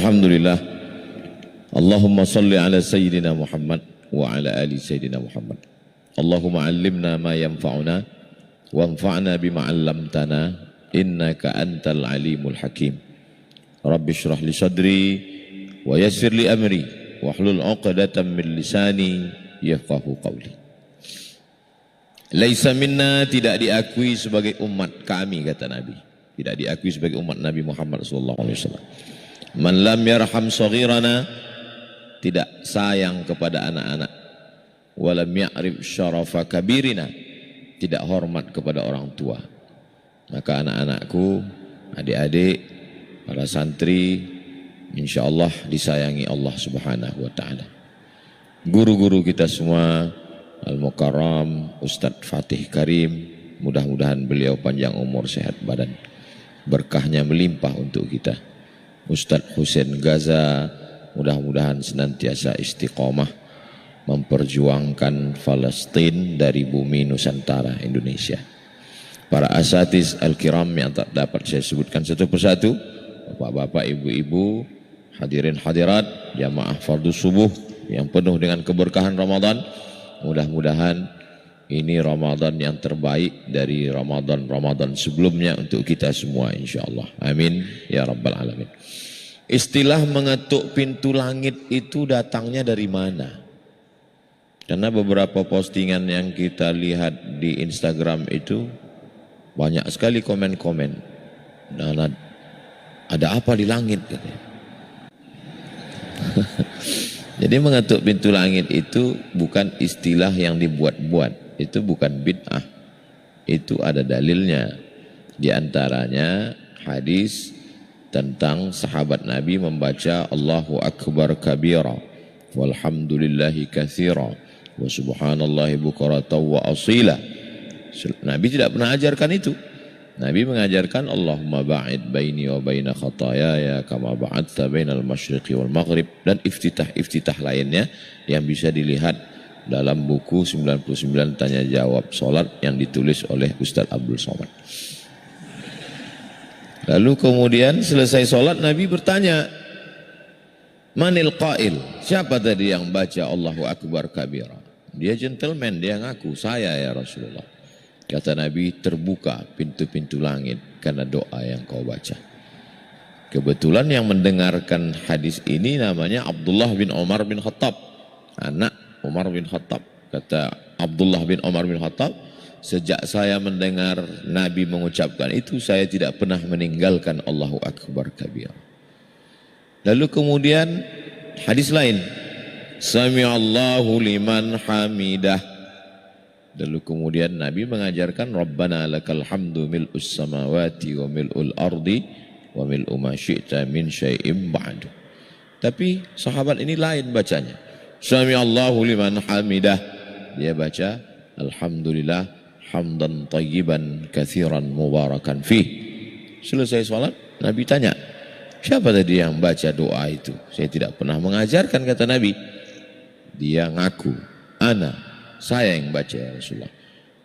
Alhamdulillah. Allahumma salli ala Sayyidina Muhammad wa ala ali Sayyidina Muhammad. Allahumma allimna ma yanfa'una wanfa'na bima 'allamtana innaka antal alimul hakim. Rabbi shrah li sadri wa yassir li amri wahlul 'uqdatam min lisani yafqahu qawli. Laisa minna, tidak diakui sebagai umat kami, kata Nabi. Tidak diakui sebagai umat Nabi Muhammad SAW. Man lam yarham saghirana, tidak sayang kepada anak-anak. Walam ya'rif syarafa kabirina, tidak hormat kepada orang tua. Maka anak-anakku, adik-adik, para santri, insyaallah disayangi Allah Subhanahu wa taala. Guru-guru kita semua, Al-Mukarram Ustadz Fatih Karim, mudah-mudahan beliau panjang umur, sehat badan, berkahnya melimpah untuk kita. Ustadz Husain Gaza, mudah-mudahan senantiasa istiqomah memperjuangkan Palestina dari bumi Nusantara Indonesia. Para asatiz al-kiram yang tak dapat saya sebutkan satu persatu, bapak-bapak, ibu-ibu, hadirin hadirat, jamaah fardhu subuh yang penuh dengan keberkahan Ramadan. Mudah-mudahan ini Ramadan yang terbaik dari Ramadan sebelumnya untuk kita semua, insyaallah. Amin ya rabbal alamin. Istilah mengetuk pintu langit itu datangnya dari mana? Karena beberapa postingan yang kita lihat di Instagram itu banyak sekali komen-komen. Dan ada apa di langit? Jadi mengetuk pintu langit itu bukan istilah yang dibuat-buat. Itu bukan bid'ah. Itu ada dalilnya. Di antaranya hadis tentang sahabat Nabi membaca Allahu Akbar kabira walhamdulillahi katsira wa subhanallahi bukratan wa asila. Nabi tidak pernah ajarkan itu. Nabi mengajarkan Allahumma ba'id baini wa baina khatayaya kama ba'adta bainal masyriqi wal maghrib, dan iftitah lainnya yang bisa dilihat dalam buku 99 tanya jawab salat yang ditulis oleh Ustaz Abdul Somad. Lalu kemudian selesai sholat Nabi bertanya, manil qail, siapa tadi yang baca Allahu Akbar kabira? Dia gentleman, dia ngaku, saya ya Rasulullah. Kata Nabi, terbuka pintu-pintu langit karena doa yang kau baca. Kebetulan yang mendengarkan hadis ini namanya Abdullah bin Umar bin Khattab, anak Umar bin Khattab. Kata Abdullah bin Umar bin Khattab, sejak saya mendengar Nabi mengucapkan itu, saya tidak pernah meninggalkan Allahu Akbar kabir. Lalu kemudian hadis lain, Sami'allahu liman hamidah. Lalu kemudian Nabi mengajarkan Rabbana lakal hamdu mil'us samawati wa mil'ul ardi wa mil'u ma syi'ta min syai'im ba'du. Tapi sahabat ini lain bacanya. Sami'allahu liman hamidah. Dia baca Alhamdulillah hamdan tayyiban kathiran mubarakan fih. Selesai sholat, Nabi tanya, siapa tadi yang baca doa itu? Saya tidak pernah mengajarkan, kata Nabi. Dia ngaku, saya yang baca ya Rasulullah.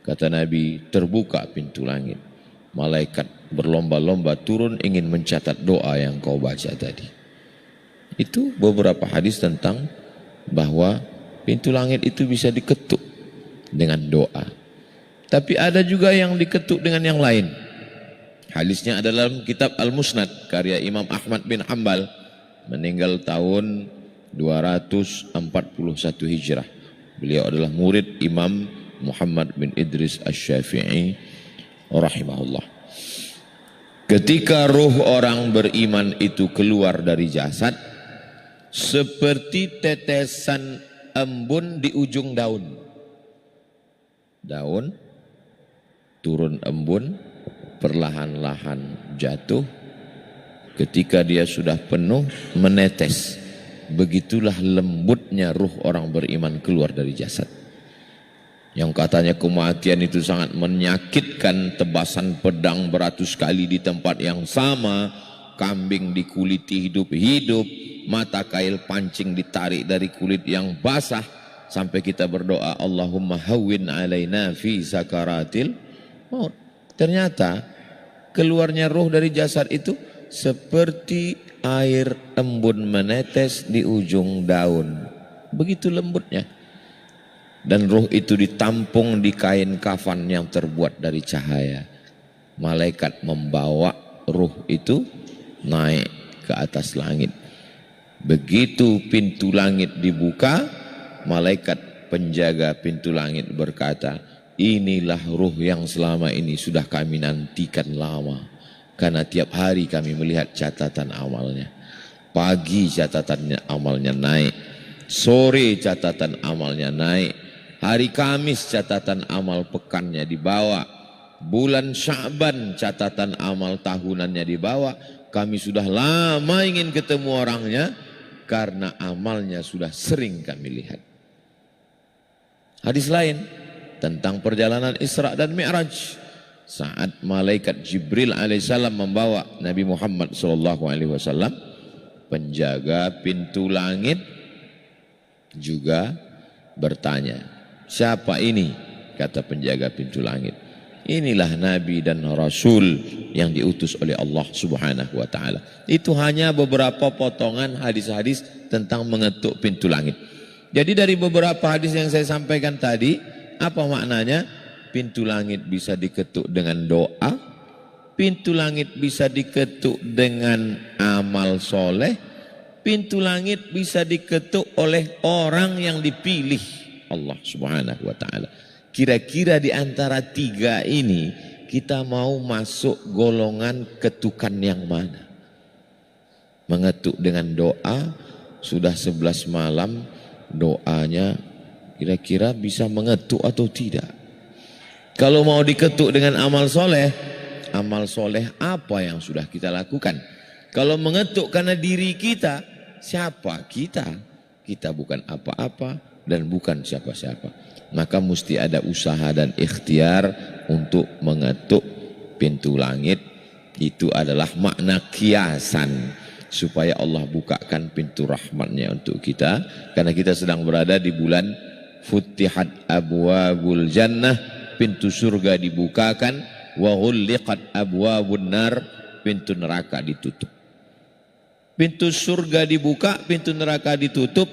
Kata Nabi, terbuka pintu langit. Malaikat berlomba-lomba turun ingin mencatat doa yang kau baca tadi. Itu beberapa hadis tentang bahwa pintu langit itu bisa diketuk dengan doa. Tapi ada juga yang diketuk dengan yang lain. Hadisnya adalah dalam kitab Al-Musnad karya Imam Ahmad bin Hanbal, meninggal tahun 241 Hijrah. Beliau adalah murid Imam Muhammad bin Idris Asy-Syafi'i rahimahullah. Ketika ruh orang beriman itu keluar dari jasad, seperti tetesan embun di ujung daun. Daun turun embun, perlahan-lahan jatuh. Ketika dia sudah penuh, menetes. Begitulah lembutnya ruh orang beriman keluar dari jasad. Yang katanya kematian itu sangat menyakitkan, tebasan pedang beratus kali di tempat yang sama, kambing dikuliti hidup-hidup, mata kail pancing ditarik dari kulit yang basah, sampai kita berdoa Allahumma hawwin alaina fi sakaratil maut. Ternyata keluarnya ruh dari jasad itu seperti air embun menetes di ujung daun. Begitu lembutnya. Dan ruh itu ditampung di kain kafan yang terbuat dari cahaya. Malaikat membawa ruh itu naik ke atas langit. Begitu pintu langit dibuka, malaikat penjaga pintu langit berkata, inilah ruh yang selama ini sudah kami nantikan lama. Karena tiap hari kami melihat catatan amalnya. Pagi catatan amalnya naik, sore catatan amalnya naik, hari Kamis catatan amal pekannya dibawa, bulan Sya'ban catatan amal tahunannya dibawa. Kami sudah lama ingin ketemu orangnya karena amalnya sudah sering kami lihat. Hadis lain tentang perjalanan Isra dan Mi'raj, saat malaikat Jibril alaihissalam membawa Nabi Muhammad SAW, penjaga pintu langit juga bertanya, siapa ini? Kata penjaga pintu langit, inilah Nabi dan Rasul yang diutus oleh Allah Subhanahu wa ta'ala. Itu hanya beberapa potongan hadis-hadis tentang mengetuk pintu langit. Jadi dari beberapa hadis yang saya sampaikan tadi, apa maknanya? Pintu langit bisa diketuk dengan doa, pintu langit bisa diketuk dengan amal soleh, pintu langit bisa diketuk oleh orang yang dipilih Allah Subhanahu wa ta'ala. Kira-kira di antara tiga ini kita mau masuk golongan ketukan yang mana? Mengetuk dengan doa, sudah 11 malam doanya kira-kira bisa mengetuk atau tidak? Kalau mau diketuk dengan amal soleh apa yang sudah kita lakukan? Kalau mengetuk karena diri kita, siapa kita? Kita bukan apa-apa dan bukan siapa-siapa. Maka mesti ada usaha dan ikhtiar untuk mengetuk pintu langit. Itu adalah makna kiasan supaya Allah bukakan pintu rahmatnya untuk kita. Karena kita sedang berada di bulan Futihat abwabul jannah, pintu surga dibukakan, wa ghulliqat abwabun nar, pintu neraka ditutup. Pintu surga dibuka, pintu neraka ditutup.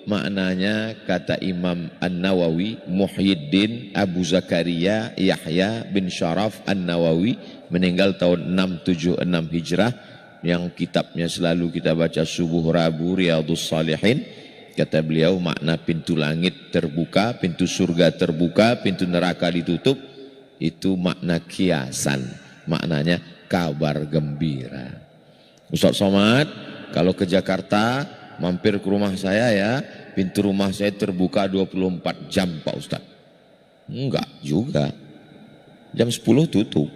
Maknanya kata Imam An-Nawawi, Muhyiddin Abu Zakaria Yahya bin Syaraf An-Nawawi, meninggal tahun 676 Hijrah, yang kitabnya selalu kita baca subuh Rabu, Riyadhus Shalihin. Kata beliau, makna pintu langit terbuka, pintu surga terbuka, pintu neraka ditutup, itu makna kiasan. Maknanya kabar gembira. Ustaz Somad, kalau ke Jakarta mampir ke rumah saya ya, pintu rumah saya terbuka 24 jam Pak Ustaz. Enggak juga, jam 10 tutup.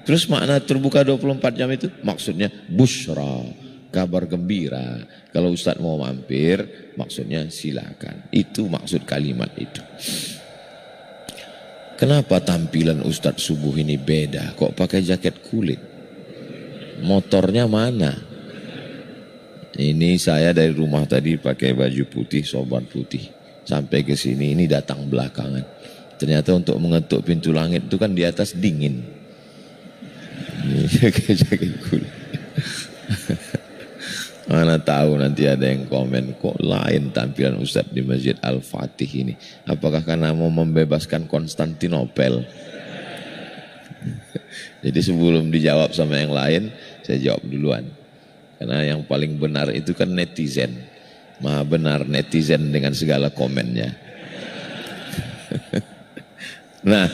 Terus makna terbuka 24 jam itu maksudnya busyra, kabar gembira. Kalau Ustaz mau mampir, maksudnya silakan. Itu maksud kalimat itu. Kenapa tampilan Ustaz subuh ini beda? Kok pakai jaket kulit? Motornya mana? Ini saya dari rumah tadi pakai baju putih, sorban putih. Sampai ke sini, ini datang belakangan. Ternyata untuk mengetuk pintu langit itu kan di atas dingin. Pakai jaket kulit. Mana tahu nanti ada yang komen, kok lain tampilan Ustadz di Masjid Al-Fatih ini. Apakah karena mau membebaskan Konstantinopel? Jadi sebelum dijawab sama yang lain, saya jawab duluan. Karena yang paling benar itu kan netizen. Maha benar netizen dengan segala komennya. Nah,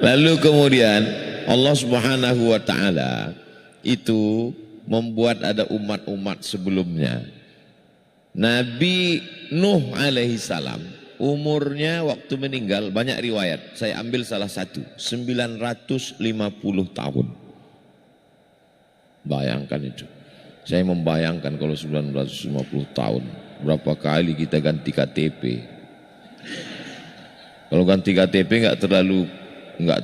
lalu kemudian Allah Subhanahu wa ta'ala itu membuat ada umat-umat sebelumnya. Nabi Nuh alaihi salam umurnya waktu meninggal banyak riwayat. Saya ambil salah satu, 950 tahun. Bayangkan itu. Saya membayangkan kalau 950 tahun, berapa kali kita ganti KTP. Kalau ganti KTP nggak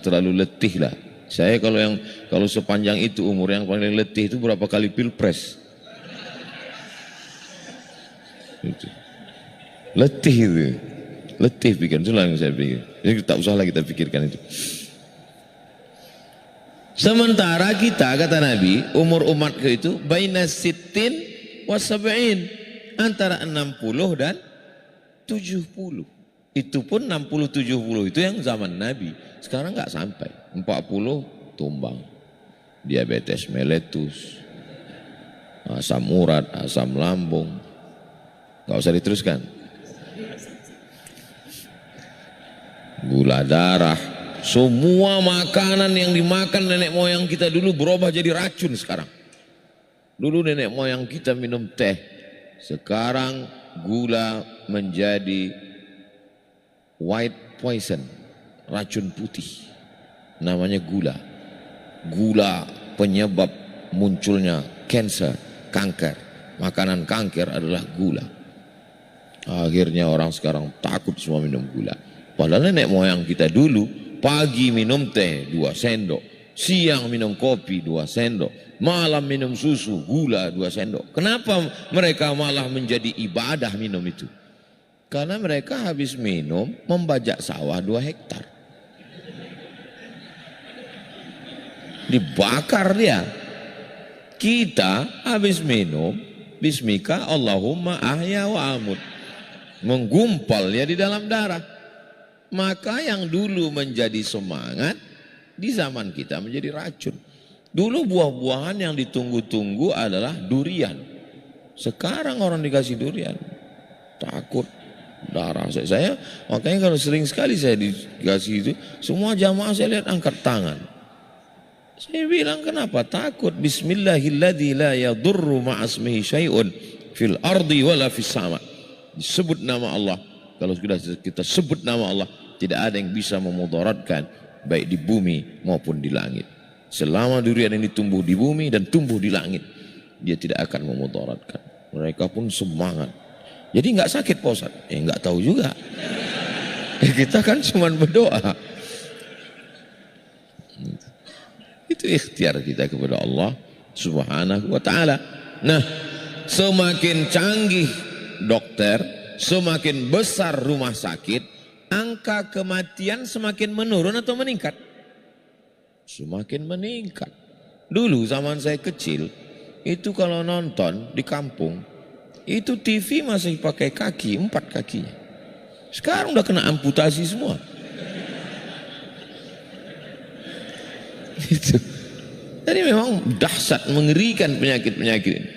terlalu letih lah. Saya kalau sepanjang itu umur yang paling letih itu berapa kali pilpres. Itu. Letih itu. Letih pikir, itulah yang saya pikir. Jadi tak usahlah kita pikirkan itu. Sementara kita, kata Nabi, umur umatku itu baina sittin wa sab'in, antara 60 dan 70. Itu pun 60-70 itu yang zaman Nabi. Sekarang nggak sampai. 40 tumbang. Diabetes meletus, asam urat, asam lambung. Nggak usah diteruskan. Gula darah. Semua makanan yang dimakan nenek moyang kita dulu berubah jadi racun sekarang. Dulu nenek moyang kita minum teh. Sekarang gula menjadi white poison, racun putih. Namanya gula. Gula penyebab munculnya kanker, kanker. Makanan kanker adalah gula. Akhirnya orang sekarang takut semua minum gula. Padahal nenek moyang kita dulu pagi minum teh 2 sendok, siang minum kopi 2 sendok, malam minum susu gula 2 sendok. Kenapa mereka malah menjadi ibadah minum itu? Karena mereka habis minum membajak sawah 2 hektar. Dibakar dia. Kita habis minum bismika Allahumma ahya wa amut, menggumpal ya di dalam darah. Maka yang dulu menjadi semangat di zaman kita menjadi racun. Dulu buah-buahan yang ditunggu-tunggu adalah durian. Sekarang orang dikasih durian takut darah. Saya makanya kalau sering sekali saya dikasih itu, semua jamaah saya lihat angkat tangan. Saya bilang kenapa takut? Bismillahilladzi la yadurru ma'asmihi syai'un fil ardi wala fis sama. Disebut nama Allah. Kalau sudah kita sebut nama Allah, tidak ada yang bisa memudaratkan baik di bumi maupun di langit. Selama durian ini tumbuh di bumi dan tumbuh di langit, dia tidak akan memudaratkan. Mereka pun semangat. Jadi nggak sakit Pak Ustaz? Nggak tahu juga. Kita kan cuma berdoa. Itu ikhtiar kita kepada Allah Subhanahu wa ta'ala. Nah, semakin canggih dokter, semakin besar rumah sakit, angka kematian semakin menurun atau meningkat? Semakin meningkat. Dulu zaman saya kecil, itu kalau nonton di kampung, itu TV masih pakai kaki, 4 kakinya. Sekarang udah kena amputasi semua. Itu. Jadi memang dahsyat, mengerikan penyakit-penyakit ini.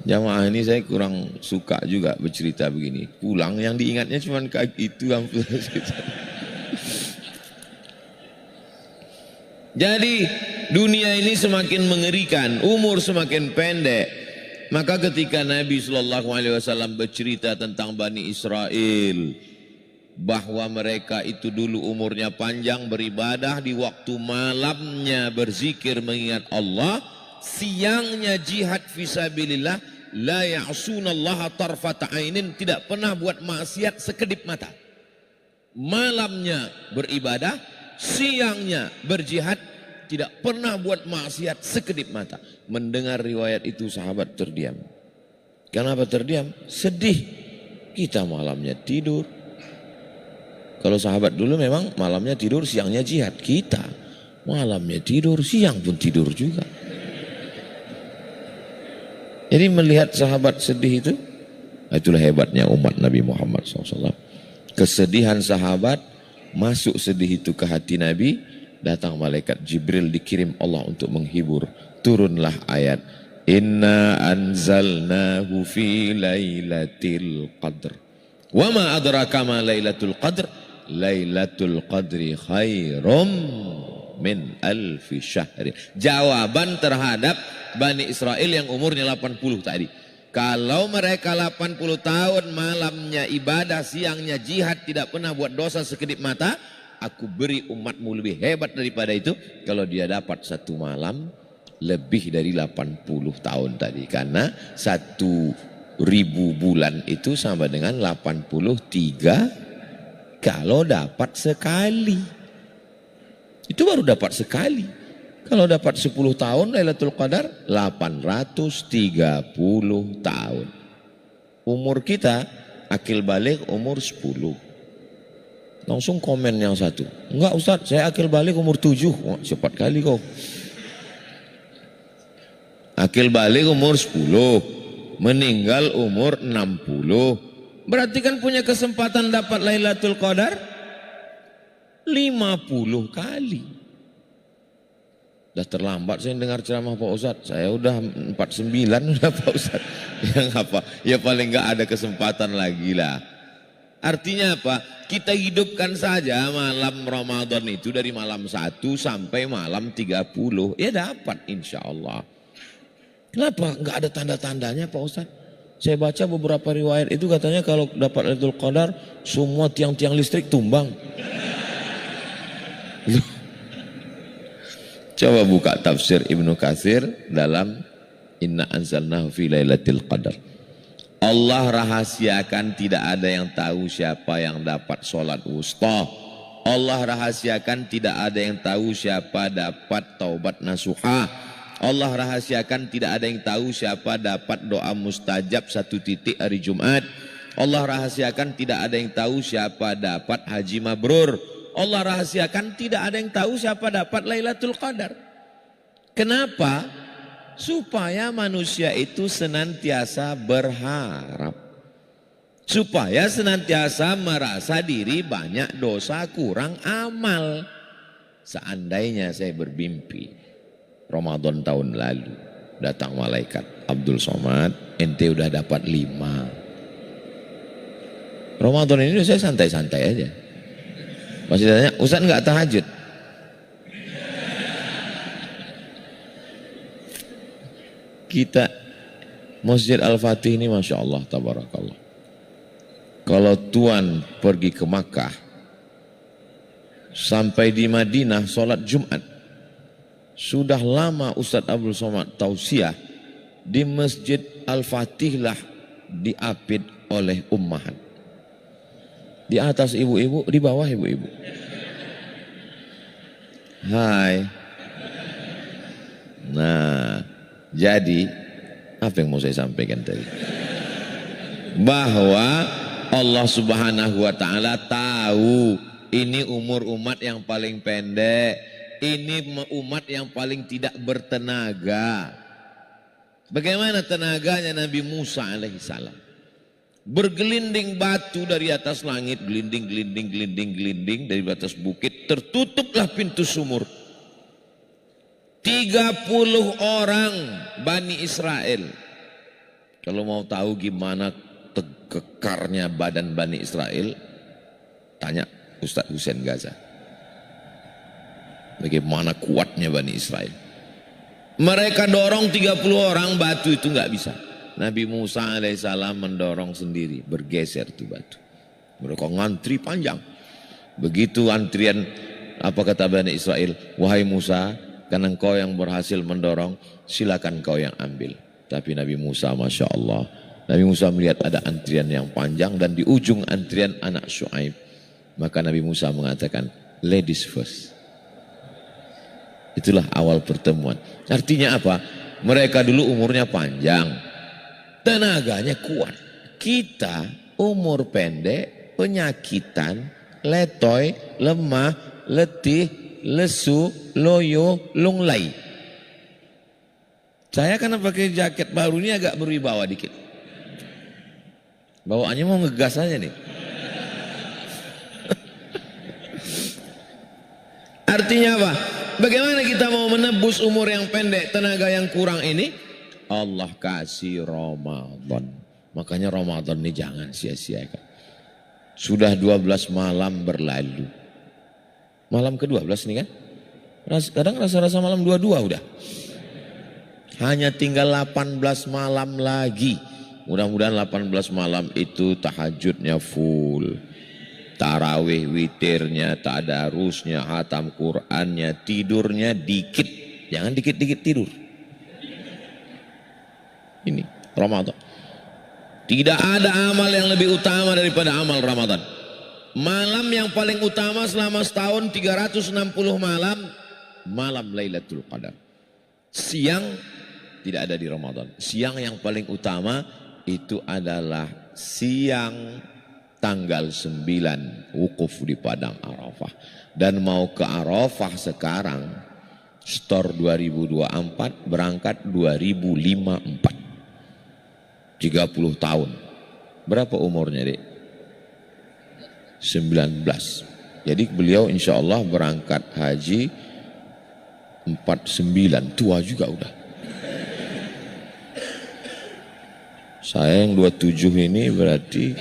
Jamaah ini saya kurang suka juga bercerita begini. Pulang yang diingatnya cuma kaki itu amputasi. Jadi dunia ini semakin mengerikan, umur semakin pendek. Maka ketika Nabi SAW bercerita tentang Bani Israel, bahwa mereka itu dulu umurnya panjang beribadah, di waktu malamnya berzikir mengingat Allah, siangnya jihad fisabilillah, la ya'sunallaha tarfata ainin, tidak pernah buat maksiat sekedip mata. Malamnya beribadah, siangnya berjihad, tidak pernah buat maksiat sekedip mata. Mendengar riwayat itu sahabat terdiam. Kenapa terdiam? Sedih. Kita malamnya tidur. Kalau sahabat dulu memang malamnya tidur, siangnya jihad. Kita malamnya tidur, siang pun tidur juga. Jadi melihat sahabat sedih itu, itulah hebatnya umat Nabi Muhammad SAW. Kesedihan sahabat masuk sedih itu ke hati Nabi, datang malaikat Jibril dikirim Allah untuk menghibur. Turunlah ayat, Inna anzalnahu fi lailatul qadr. Wa ma adraka ma lailatul qadr. Lailatul qadri khairum min alfi syahri. Jawaban terhadap Bani Israel yang umurnya 80 tadi. Kalau mereka 80 tahun malamnya ibadah, siangnya jihad, tidak pernah buat dosa sekedip mata, aku beri umatmu lebih hebat daripada itu kalau dia dapat 1 malam lebih dari 80 tahun tadi. Karena 1.000 bulan itu sama dengan 83 kalau dapat sekali. Itu baru dapat sekali. Kalau dapat 10 tahun Lailatul Qadar 830 tahun. Umur kita akil balik umur 10. Langsung komen yang satu. Enggak Ustaz, saya akil balik umur 7. Oh, cepat kali kau. Akil balik umur 10. Meninggal umur 60. Berarti kan punya kesempatan dapat Lailatul Qadar 50 kali. Udah terlambat saya dengar ceramah Pak Ustadz. Saya udah 49 udah Pak Ustadz. Yang apa? Ya paling enggak ada kesempatan lagi lah. Artinya apa? Kita hidupkan saja malam Ramadan itu dari malam 1 sampai malam 30. Ya dapat insya Allah. Kenapa enggak ada tanda-tandanya Pak Ustadz? Saya baca beberapa riwayat itu katanya kalau dapat Lailatul Qadar semua tiang-tiang listrik tumbang. Coba buka tafsir Ibnu Katsir dalam Inna anzalnahu fi Lailatul Qadar. Allah rahasiakan tidak ada yang tahu siapa yang dapat sholat wusta. Allah rahasiakan tidak ada yang tahu siapa dapat taubat nasuha. Allah rahasiakan tidak ada yang tahu siapa dapat doa mustajab 1 titik hari Jumat. Allah rahasiakan tidak ada yang tahu siapa dapat haji mabrur. Allah rahasiakan tidak ada yang tahu siapa dapat Lailatul Qadar. Kenapa? Supaya manusia itu senantiasa berharap. Supaya senantiasa merasa diri banyak dosa, kurang amal. Seandainya saya bermimpi Ramadan tahun lalu datang malaikat Abdul Somad, ente udah dapat 5. Ramadan ini saya santai-santai aja. Masih tanya, Ustaz enggak tahajud? Kita Masjid Al-Fatih ini Masya Allah tabarakallah. Kalau Tuan pergi ke Makkah sampai di Madinah sholat Jumat, sudah lama Ustadz Abdul Somad tausiah di Masjid Al-Fatih lah diapit oleh ummahat. Di atas ibu-ibu, di bawah ibu-ibu. Hai. Nah, jadi apa yang mau saya sampaikan tadi? Bahwa Allah Subhanahu wa taala tahu ini umur umat yang paling pendek, ini umat yang paling tidak bertenaga. Bagaimana tenaganya Nabi Musa alaihissalam? Bergelinding batu dari atas langit, gelinding dari atas bukit, tertutuplah pintu sumur. 30 orang Bani Israel. Kalau mau tahu gimana kekarnya badan Bani Israel, tanya Ustadz Hussein Gaza. Bagaimana kuatnya Bani Israel. Mereka dorong 30 orang, batu itu nggak bisa. Nabi Musa alaihissalam mendorong sendiri, bergeser tuh batu. Mereka ngantri panjang. Begitu antrian, apa kata Bani Israel? Wahai Musa, karena engkau yang berhasil mendorong, silakan kau yang ambil. Tapi Nabi Musa Masya Allah, Nabi Musa melihat ada antrian yang panjang dan di ujung antrian anak Syuaib. Maka Nabi Musa mengatakan, ladies first. Itulah awal pertemuan. Artinya apa? Mereka dulu umurnya panjang, tenaganya kuat. Kita umur pendek, penyakitan, letoy, lemah, letih, lesu, loyo, lunglai. Saya karena pakai jaket baru ini agak berwibawa dikit. Bawaannya mau ngegas aja nih. Artinya apa? Bagaimana kita mau menebus umur yang pendek, tenaga yang kurang ini? Allah kasih Ramadan. Makanya Ramadan ini jangan sia-siakan. Sudah 12 malam berlalu. Malam ke-12 nih kan? Kadang rasa-rasa malam 22 udah. Hanya tinggal 18 malam lagi. Mudah-mudahan 18 malam itu tahajudnya full. Tarawih witirnya, tadarusnya, hatam Qur'annya, tidurnya dikit. Jangan dikit-dikit tidur. Ini Ramadan. Tidak ada amal yang lebih utama daripada amal Ramadan. Malam yang paling utama selama setahun 360 malam, malam Lailatul Qadar. Siang tidak ada di Ramadan. Siang yang paling utama itu adalah siang tanggal 9 wukuf di Padang Arafah. Dan mau ke Arafah sekarang, store 2024 berangkat 2054. 30 tahun. Berapa umurnya, Dek? 19. Jadi beliau insya Allah berangkat haji 49, tua juga udah. Saya yang 27 ini berarti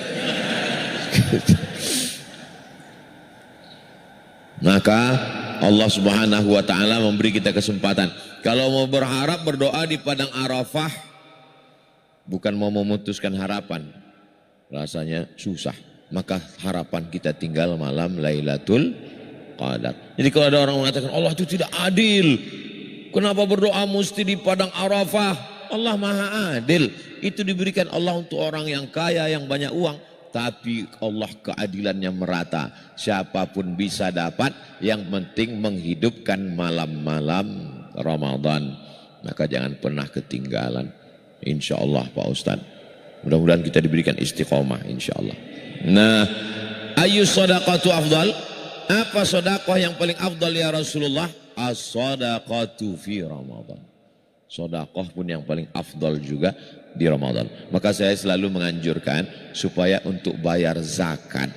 maka Allah Subhanahu wa taala memberi kita kesempatan. Kalau mau berharap berdoa di Padang Arafah, bukan mau memutuskan harapan, rasanya susah. Maka harapan kita tinggal malam Lailatul Qadar. Jadi kalau ada orang mengatakan Allah itu tidak adil, kenapa berdoa mesti di Padang Arafah? Allah Maha Adil. Itu diberikan Allah untuk orang yang kaya, yang banyak uang. Tapi Allah keadilannya merata. Siapapun bisa dapat, yang penting menghidupkan malam-malam Ramadan. Maka jangan pernah ketinggalan. Insya Allah Pak Ustadz. Mudah-mudahan kita diberikan istiqomah insya Allah. Nah, ayu sadaqatu afdal? Apa sedekah yang paling afdal ya Rasulullah? As-sadaqatu fi Ramadan. Sedekah pun yang paling afdal juga di Ramadan. Maka saya selalu menganjurkan supaya untuk bayar zakat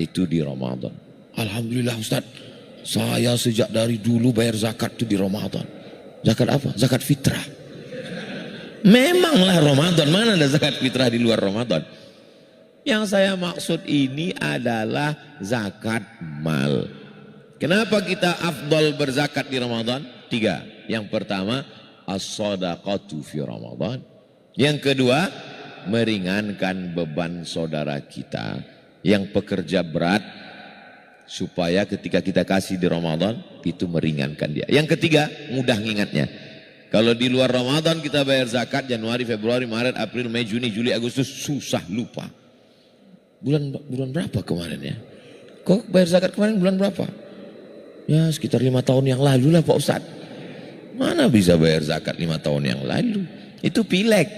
itu di Ramadan. Alhamdulillah Ustaz, saya sejak dari dulu bayar zakat itu di Ramadan. Zakat apa? Zakat fitrah. Memanglah Ramadan, mana ada zakat fitrah di luar Ramadan? Yang saya maksud ini adalah zakat mal. Kenapa kita afdal berzakat di Ramadan? 3. Yang pertama, as-sadaqatu fi Ramadan. Yang kedua, meringankan beban saudara kita yang pekerja berat, supaya ketika kita kasih di Ramadan itu meringankan dia. Yang ketiga, mudah ngingatnya. Kalau di luar Ramadan kita bayar zakat Januari, Februari, Maret, April, Mei, Juni, Juli, Agustus, susah lupa. Bulan berapa kemarin ya? Kok bayar zakat kemarin bulan berapa? Ya sekitar 5 tahun yang lalu lah Pak Ustadz. Mana bisa bayar zakat 5 tahun yang lalu? Itu pileg.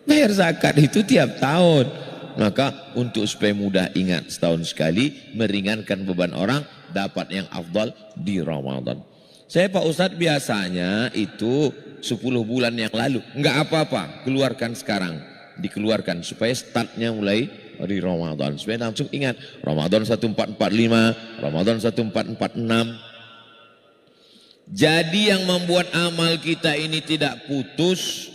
Bayar zakat itu tiap tahun. Maka untuk supaya mudah ingat setahun sekali, meringankan beban orang, dapat yang afdal di Ramadan. Saya Pak Ustadz biasanya itu 10 bulan yang lalu. Enggak apa-apa, keluarkan sekarang. Dikeluarkan supaya startnya mulai di Ramadan. Supaya langsung ingat, Ramadan 1445, Ramadan 1446. Jadi yang membuat amal kita ini tidak putus,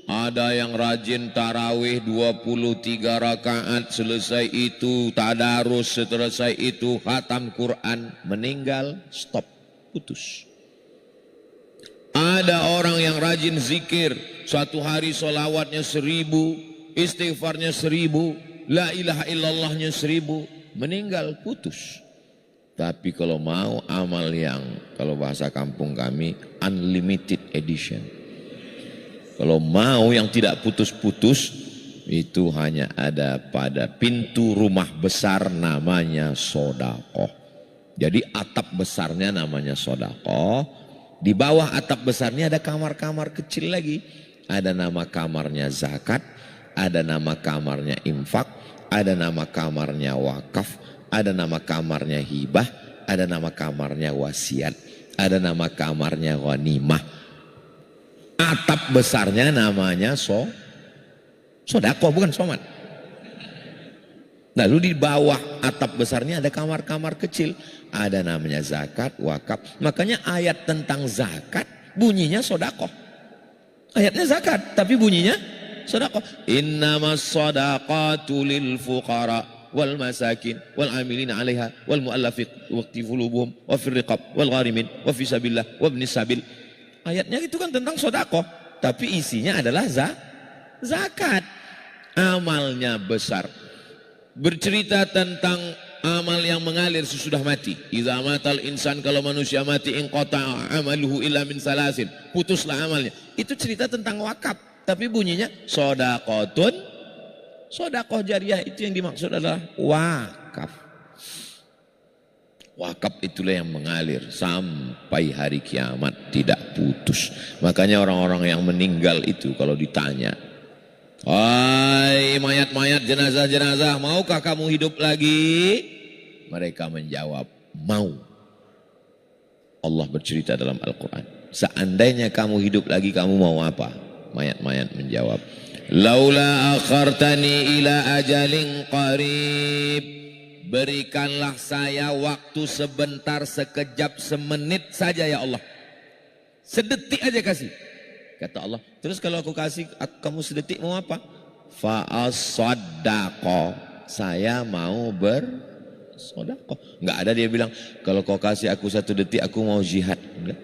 ada yang rajin tarawih 23 rakaat, selesai itu tadarus, selesai itu khatam Quran, meninggal, stop, putus. Ada orang yang rajin zikir, satu hari solawatnya 1000, istighfarnya 1000, la ilaha illallahnya 1000, meninggal, putus. Tapi kalau mau amal yang, kalau bahasa kampung kami, unlimited edition. Kalau mau yang tidak putus-putus, itu hanya ada pada pintu rumah besar namanya sedekah. Jadi atap besarnya namanya sedekah. Di bawah atap besarnya ada kamar-kamar kecil lagi. Ada nama kamarnya zakat, ada nama kamarnya infak, ada nama kamarnya wakaf, ada nama kamarnya hibah, ada nama kamarnya wasiat, ada nama kamarnya ghanimah. Atap besarnya namanya sedekah, bukan somat. Lalu di bawah atap besarnya ada kamar-kamar kecil. Ada namanya zakat, wakaf. Makanya ayat tentang zakat bunyinya sedekah. Ayatnya zakat tapi bunyinya sedekah. Innamas shadaqatu lil fuqara wal masakin wal amilina 'alaiha wal mu'allafati qulubuhum wa fir riqab wal gharimin wa fi sabilillah wa ibnis sabil. Ayatnya itu kan tentang sedekah, tapi isinya adalah zakat. Amalnya besar. Bercerita tentang amal yang mengalir sesudah mati. Idza matal insan, kalau manusia mati, inqata amaluhu illa min salasin, putuslah amalnya. Itu cerita tentang wakaf, tapi bunyinya shadaqatun, sedekah jariah. Itu yang dimaksud adalah wakaf. Wakaf itulah yang mengalir sampai hari kiamat, tidak putus. Makanya orang-orang yang meninggal itu kalau ditanya, Hai mayat-mayat, jenazah-jenazah, maukah kamu hidup lagi? Mereka menjawab, mau. Allah bercerita dalam Al-Quran, seandainya kamu hidup lagi, kamu mau apa? Mayat-mayat menjawab, laula akhartani ila ajalin qarib, berikanlah saya waktu sebentar, sekejap, semenit saja ya Allah, sedetik aja kasih. Kata Allah, terus kalau aku kasih kamu sedetik mau apa? Fa'as-soddaqo, saya mau bersodakoh. Enggak ada dia bilang, kalau kau kasih aku 1 detik aku mau jihad. Enggak.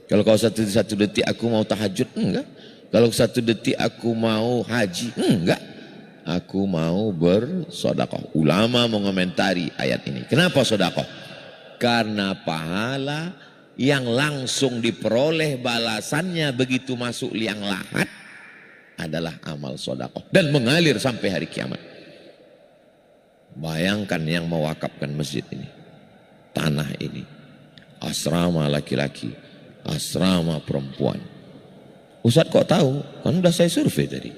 Kalau kau satu detik aku mau tahajud. Enggak. Kalau 1 detik aku mau haji. Enggak. Aku mau bersodakoh. Ulama mengomentari ayat ini. Kenapa sodakoh? Karena pahala yang langsung diperoleh balasannya begitu masuk liang lahat adalah amal sodakoh dan mengalir sampai hari kiamat. Bayangkan yang mewakafkan masjid ini, tanah ini, asrama laki-laki, asrama perempuan. Ustaz kok tahu? Kan udah saya survei tadi.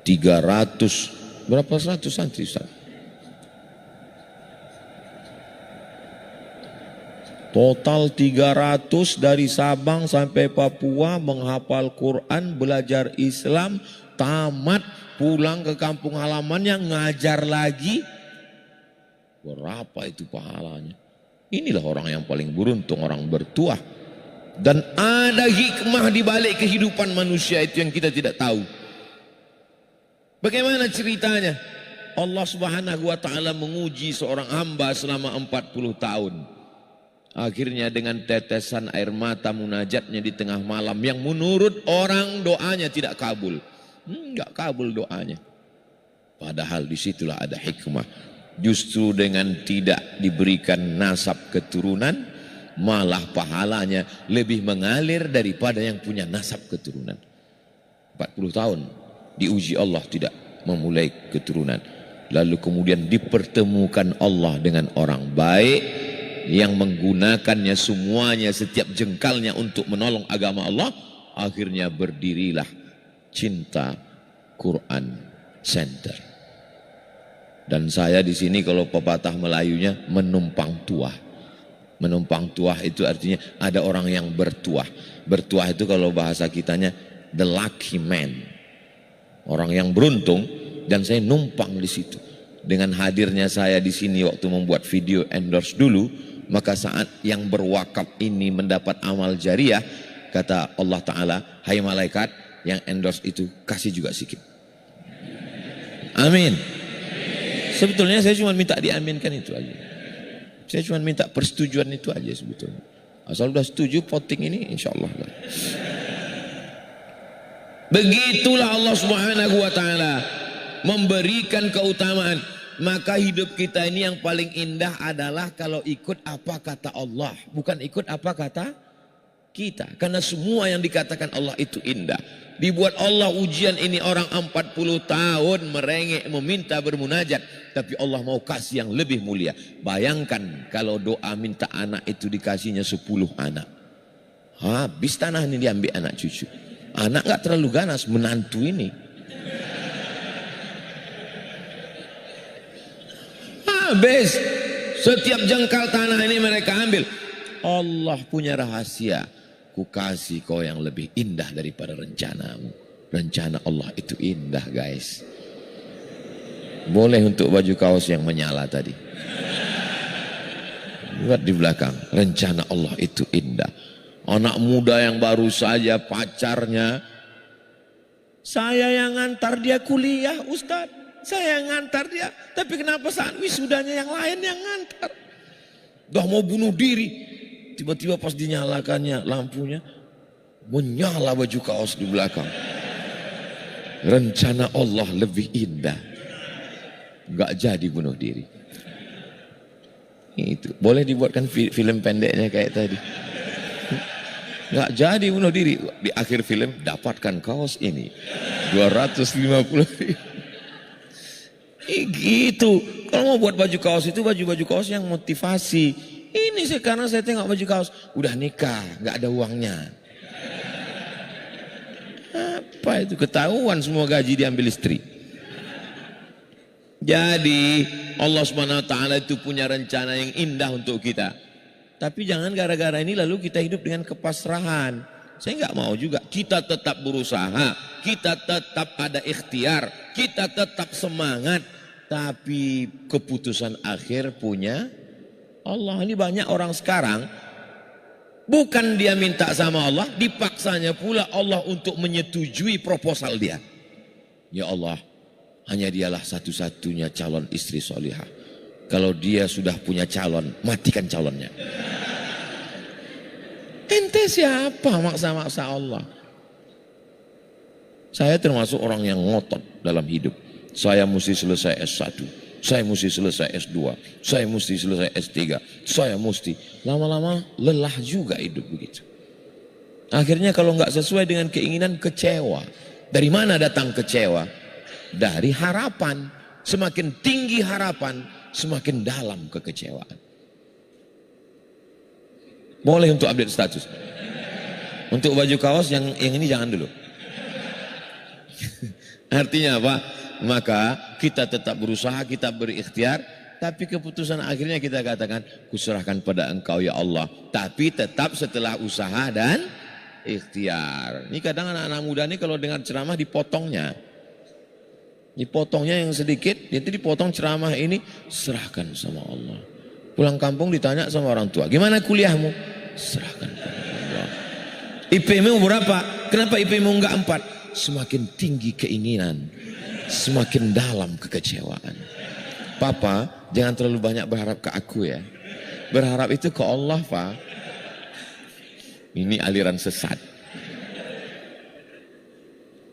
300 berapa 100 santri Ustaz? Total 300 dari Sabang sampai Papua menghafal Quran, belajar Islam, tamat, pulang ke kampung halamannya, ngajar lagi. Berapa itu pahalanya? Inilah orang yang paling beruntung, orang bertuah. Dan ada hikmah di balik kehidupan manusia itu yang kita tidak tahu. Bagaimana ceritanya? Allah Subhanahu wa taala menguji seorang hamba selama 40 tahun. Akhirnya dengan tetesan air mata munajatnya di tengah malam yang menurut orang doanya tidak kabul. Enggak kabul doanya. Padahal disitulah ada hikmah. Justru dengan tidak diberikan nasab keturunan, malah pahalanya lebih mengalir daripada yang punya nasab keturunan. 40 tahun diuji Allah tidak memulai keturunan. Lalu kemudian dipertemukan Allah dengan orang baik yang menggunakannya semuanya, setiap jengkalnya untuk menolong agama Allah. Akhirnya berdirilah Cinta Quran Center. Dan saya di sini kalau pepatah Melayunya menumpang tuah. Menumpang tuah itu artinya ada orang yang bertuah. Bertuah itu kalau bahasa kitanya the lucky man, orang yang beruntung. Dan saya numpang di situ. Dengan hadirnya saya di sini waktu membuat video endorse dulu, maka saat yang berwakaf ini mendapat amal jariah, kata Allah Ta'ala, hai malaikat yang endorse itu kasih juga sedikit. Amin. Sebetulnya saya cuma minta diaminkan itu aja. Saya cuma minta persetujuan itu aja sebetulnya. Asal udah setuju voting ini insya Allah. Begitulah Allah Subhanahu wa Ta'ala memberikan keutamaan. Maka hidup kita ini yang paling indah adalah kalau ikut apa kata Allah, bukan ikut apa kata kita. Karena semua yang dikatakan Allah itu indah. Dibuat Allah ujian ini orang 40 tahun merengek meminta bermunajat, tapi Allah mau kasih yang lebih mulia. Bayangkan kalau doa minta anak itu dikasihnya 10 anak. Habis tanah ini diambil anak cucu. Anak gak terlalu ganas, menantu ini. Habis setiap jengkal tanah ini mereka ambil. Allah punya rahasia. Ku kasih kau yang lebih indah daripada rencanamu. Rencana Allah itu indah guys. Boleh untuk baju kaos yang menyala tadi. Buat di belakang. Rencana Allah itu indah. Anak muda yang baru saja pacarnya, saya yang ngantar dia kuliah Ustadz. Saya yang ngantar dia, tapi kenapa saat wisudanya yang lain yang ngantar? Dah mau bunuh diri, tiba-tiba pas dinyalakannya lampunya, menyala baju kaos di belakang. Rencana Allah lebih indah, gak jadi bunuh diri. Itu boleh dibuatkan film pendeknya kayak tadi. Gak jadi bunuh diri, di akhir film dapatkan kaos ini 250.000. Gitu. Kalau mau buat baju kaos itu baju-baju kaos yang motivasi. Ini sekarang saya tengok baju kaos udah nikah, nggak ada uangnya. Apa Apa itu? Ketahuan semua gaji diambil istri. Jadi Allah Subhanahu wa taala itu punya rencana yang indah untuk kita. Tapi jangan gara-gara ini lalu kita hidup dengan kepasrahan. Saya nggak mau juga. Kita tetap berusaha, kita tetap ada ikhtiar, kita tetap semangat. Tapi keputusan akhir punya Allah. Ini banyak orang sekarang, bukan dia minta sama Allah, dipaksanya pula Allah untuk menyetujui proposal dia. Ya Allah, hanya dialah satu-satunya calon istri solihah. Kalau dia sudah punya calon, matikan calonnya. Ente siapa maksa-maksa Allah? Saya termasuk orang yang ngotot dalam hidup. Saya mesti selesai S1, saya mesti selesai S2, saya mesti selesai S3, saya mesti. Lama-lama lelah juga hidup begitu. Akhirnya kalau nggak sesuai dengan keinginan, kecewa. Dari mana datang kecewa? Dari harapan. Semakin tinggi harapan, semakin dalam kekecewaan. Boleh untuk update status. Untuk baju kaos yang ini jangan dulu. Artinya apa? Maka kita tetap berusaha, kita berikhtiar, tapi keputusan akhirnya kita katakan, kuserahkan pada Engkau ya Allah. Tapi tetap setelah usaha dan ikhtiar. Ini kadang anak-anak muda ini kalau dengar ceramah dipotongnya. Dipotongnya yang sedikit, itu dipotong ceramah ini, serahkan sama Allah. Pulang kampung ditanya sama orang tua, gimana kuliahmu? Serahkan pada Allah. IP-mu berapa? Kenapa IP-mu enggak 4? Semakin tinggi keinginan, semakin dalam kekecewaan. Papa, jangan terlalu banyak berharap ke aku ya. Berharap itu ke Allah, Pak. Ini aliran sesat.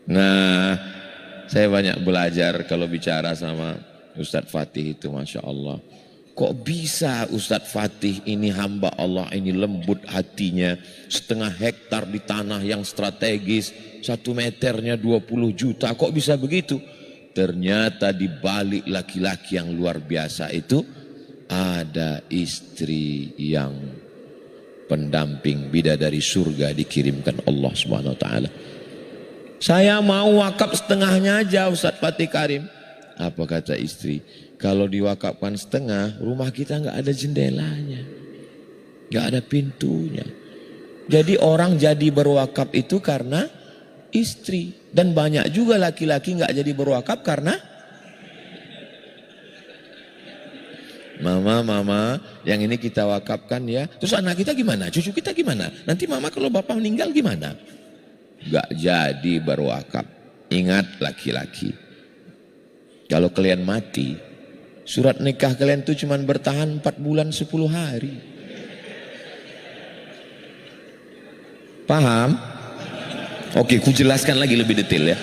Nah, saya banyak belajar kalau bicara sama Ustadz Fatih itu, Masya Allah. Kok bisa Ustadz Fatih ini hamba Allah ini lembut hatinya, setengah hektar di tanah yang strategis, 1 meternya 20 juta, kok bisa begitu? Ternyata di balik laki-laki yang luar biasa itu ada istri yang pendamping, bidadari surga dikirimkan Allah Subhanahu wa taala. Saya mau wakaf setengahnya aja Ustadz Fatih Karim. Apa kata istri? Kalau diwakafkan setengah, rumah kita nggak ada jendelanya, nggak ada pintunya. Jadi orang jadi berwakaf itu karena istri, dan banyak juga laki-laki nggak jadi berwakaf karena mama, yang ini kita wakafkan ya. Terus anak kita gimana? Cucu kita gimana? Nanti mama kalau bapak meninggal gimana? Nggak jadi berwakaf. Ingat laki-laki, kalau kalian mati, surat nikah kalian itu cuma bertahan 4 bulan 10 hari. Paham? Oke, ku jelaskan lagi lebih detail ya.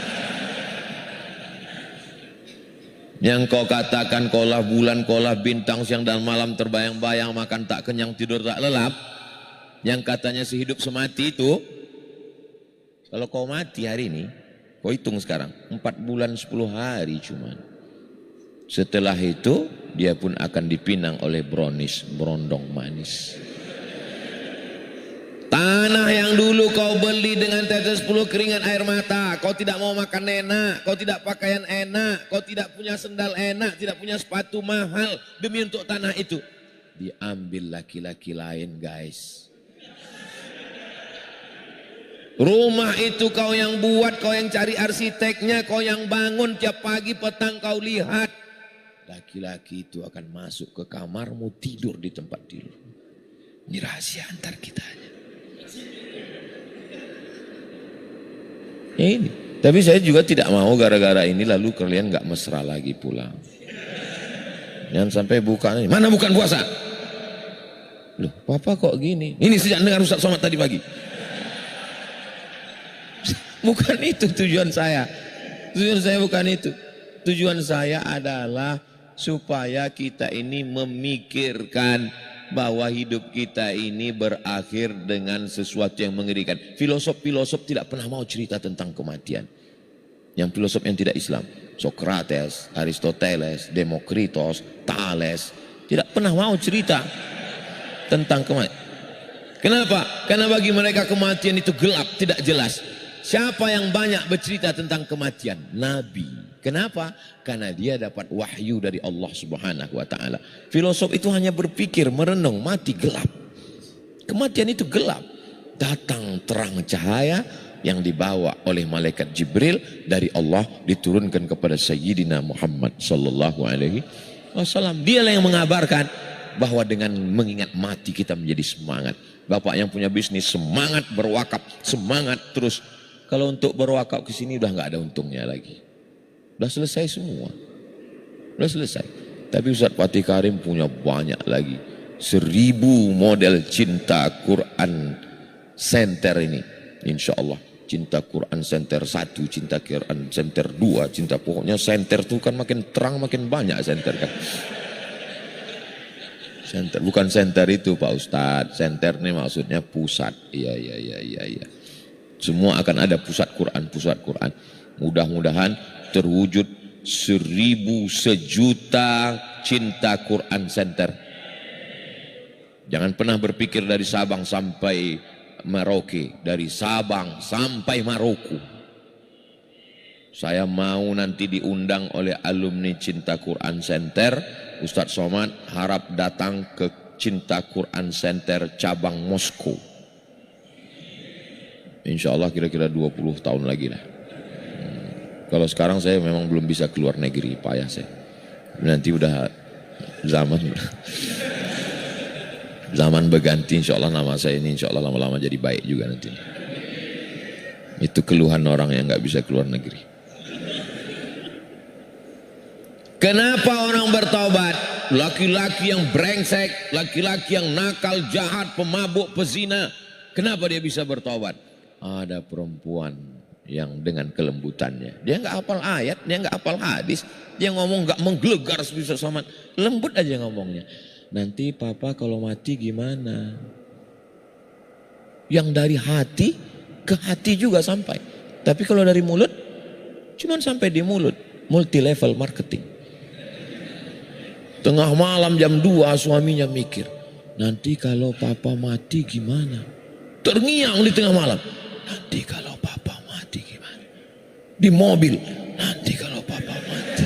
Yang kau katakan kaulah bulan, kaulah bintang, siang dan malam terbayang-bayang, makan tak kenyang, tidur tak lelap. Yang katanya sehidup semati itu, kalau kau mati hari ini, kau hitung sekarang, 4 bulan 10 hari cuman. Setelah itu dia pun akan dipinang oleh berondong manis. Tanah yang dulu kau beli dengan tetes 10 keringat air mata, kau tidak mau makan enak, kau tidak pakaian enak, kau tidak punya sendal enak, tidak punya sepatu mahal demi untuk tanah itu, diambil laki-laki lain, guys. Rumah itu kau yang buat, kau yang cari arsiteknya, kau yang bangun, tiap pagi petang kau lihat. Laki-laki itu akan masuk ke kamarmu, tidur di tempat tidur. Ini rahasia antar kita aja. Ini. Tapi saya juga tidak mau gara-gara ini lalu kalian gak mesra lagi pulang. Jangan sampai buka, mana bukan puasa? Loh, papa kok gini? Ini sejak dengar Ustaz Somad tadi pagi. Bukan itu tujuan saya. Tujuan saya bukan itu. Tujuan saya adalah supaya kita ini memikirkan bahwa hidup kita ini berakhir dengan sesuatu yang mengerikan. Filosof-filosof tidak pernah mau cerita tentang kematian. Yang filosof yang tidak Islam, Socrates, Aristoteles, Demokritos, Thales, tidak pernah mau cerita tentang kematian. Kenapa? Karena bagi mereka kematian itu gelap, tidak jelas. Siapa yang banyak bercerita tentang kematian? Nabi. Kenapa? Karena dia dapat wahyu dari Allah Subhanahu wa taala. Filosof itu hanya berpikir, merenung, mati gelap. Kematian itu gelap. Datang terang cahaya yang dibawa oleh malaikat Jibril dari Allah diturunkan kepada Sayyidina Muhammad sallallahu alaihi wasallam. Dialah yang mengabarkan bahwa dengan mengingat mati kita menjadi semangat. Bapak yang punya bisnis semangat berwakaf, semangat terus. Kalau untuk berwakaf ke sini udah nggak ada untungnya lagi. Udah selesai semua. Udah selesai. Tapi Ustaz Fatih Karim punya banyak lagi. 1000 model cinta Quran center ini. Insya Allah. Cinta Quran center 1, cinta Quran center 2, cinta pokoknya center itu kan makin terang makin banyak center kan. Center, bukan center itu Pak Ustadz. Center ini maksudnya pusat. Iya. Semua akan ada pusat Quran. Mudah-mudahan terwujud 1000 sejuta cinta Quran center. Jangan pernah berpikir dari Sabang sampai Merauke, dari Sabang sampai Maroko. Saya mau nanti diundang oleh alumni Cinta Quran Center. Ustadz Somad harap datang ke Cinta Quran Center cabang Moskow. Insya Allah kira-kira 20 tahun lagi lah. Kalau sekarang saya memang belum bisa keluar negeri, payah saya. Nanti udah zaman berganti, insya Allah nama saya ini insya Allah lama-lama jadi baik juga nanti. Itu keluhan orang yang nggak bisa keluar negeri. Kenapa orang bertaubat? Laki-laki yang brengsek, laki-laki yang nakal, jahat, pemabuk, pezina. Kenapa dia bisa bertaubat? Ada perempuan yang dengan kelembutannya. Dia nggak hafal ayat, dia nggak hafal hadis. Dia ngomong nggak menggelegar sebisa sama. Lembut aja ngomongnya. Nanti papa kalau mati gimana? Yang dari hati ke hati juga sampai. Tapi kalau dari mulut, cuman sampai di mulut. Multi level marketing. Tengah malam jam 2 suaminya mikir. Nanti kalau papa mati gimana? Terngiang di tengah malam. Nanti kalau papa mati gimana? Di mobil. Nanti kalau papa mati.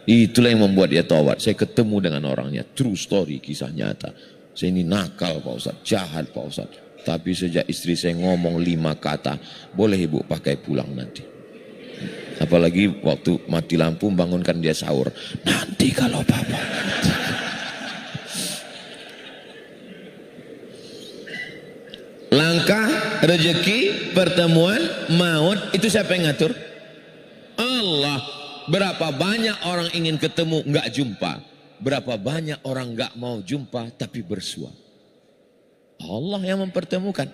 Itulah yang membuat dia taubat. Saya ketemu dengan orangnya. True story, kisah nyata. Saya ini nakal Pak Ustaz, jahat Pak Ustaz. Tapi sejak istri saya ngomong 5 kata, boleh ibu pakai pulang nanti. Apalagi waktu mati lampu bangunkan dia sahur. Nanti kalau papa mati. Langkah, rezeki, pertemuan, maut, itu siapa yang ngatur? Allah. Berapa banyak orang ingin ketemu nggak jumpa. Berapa banyak orang nggak mau jumpa tapi bersua. Allah yang mempertemukan.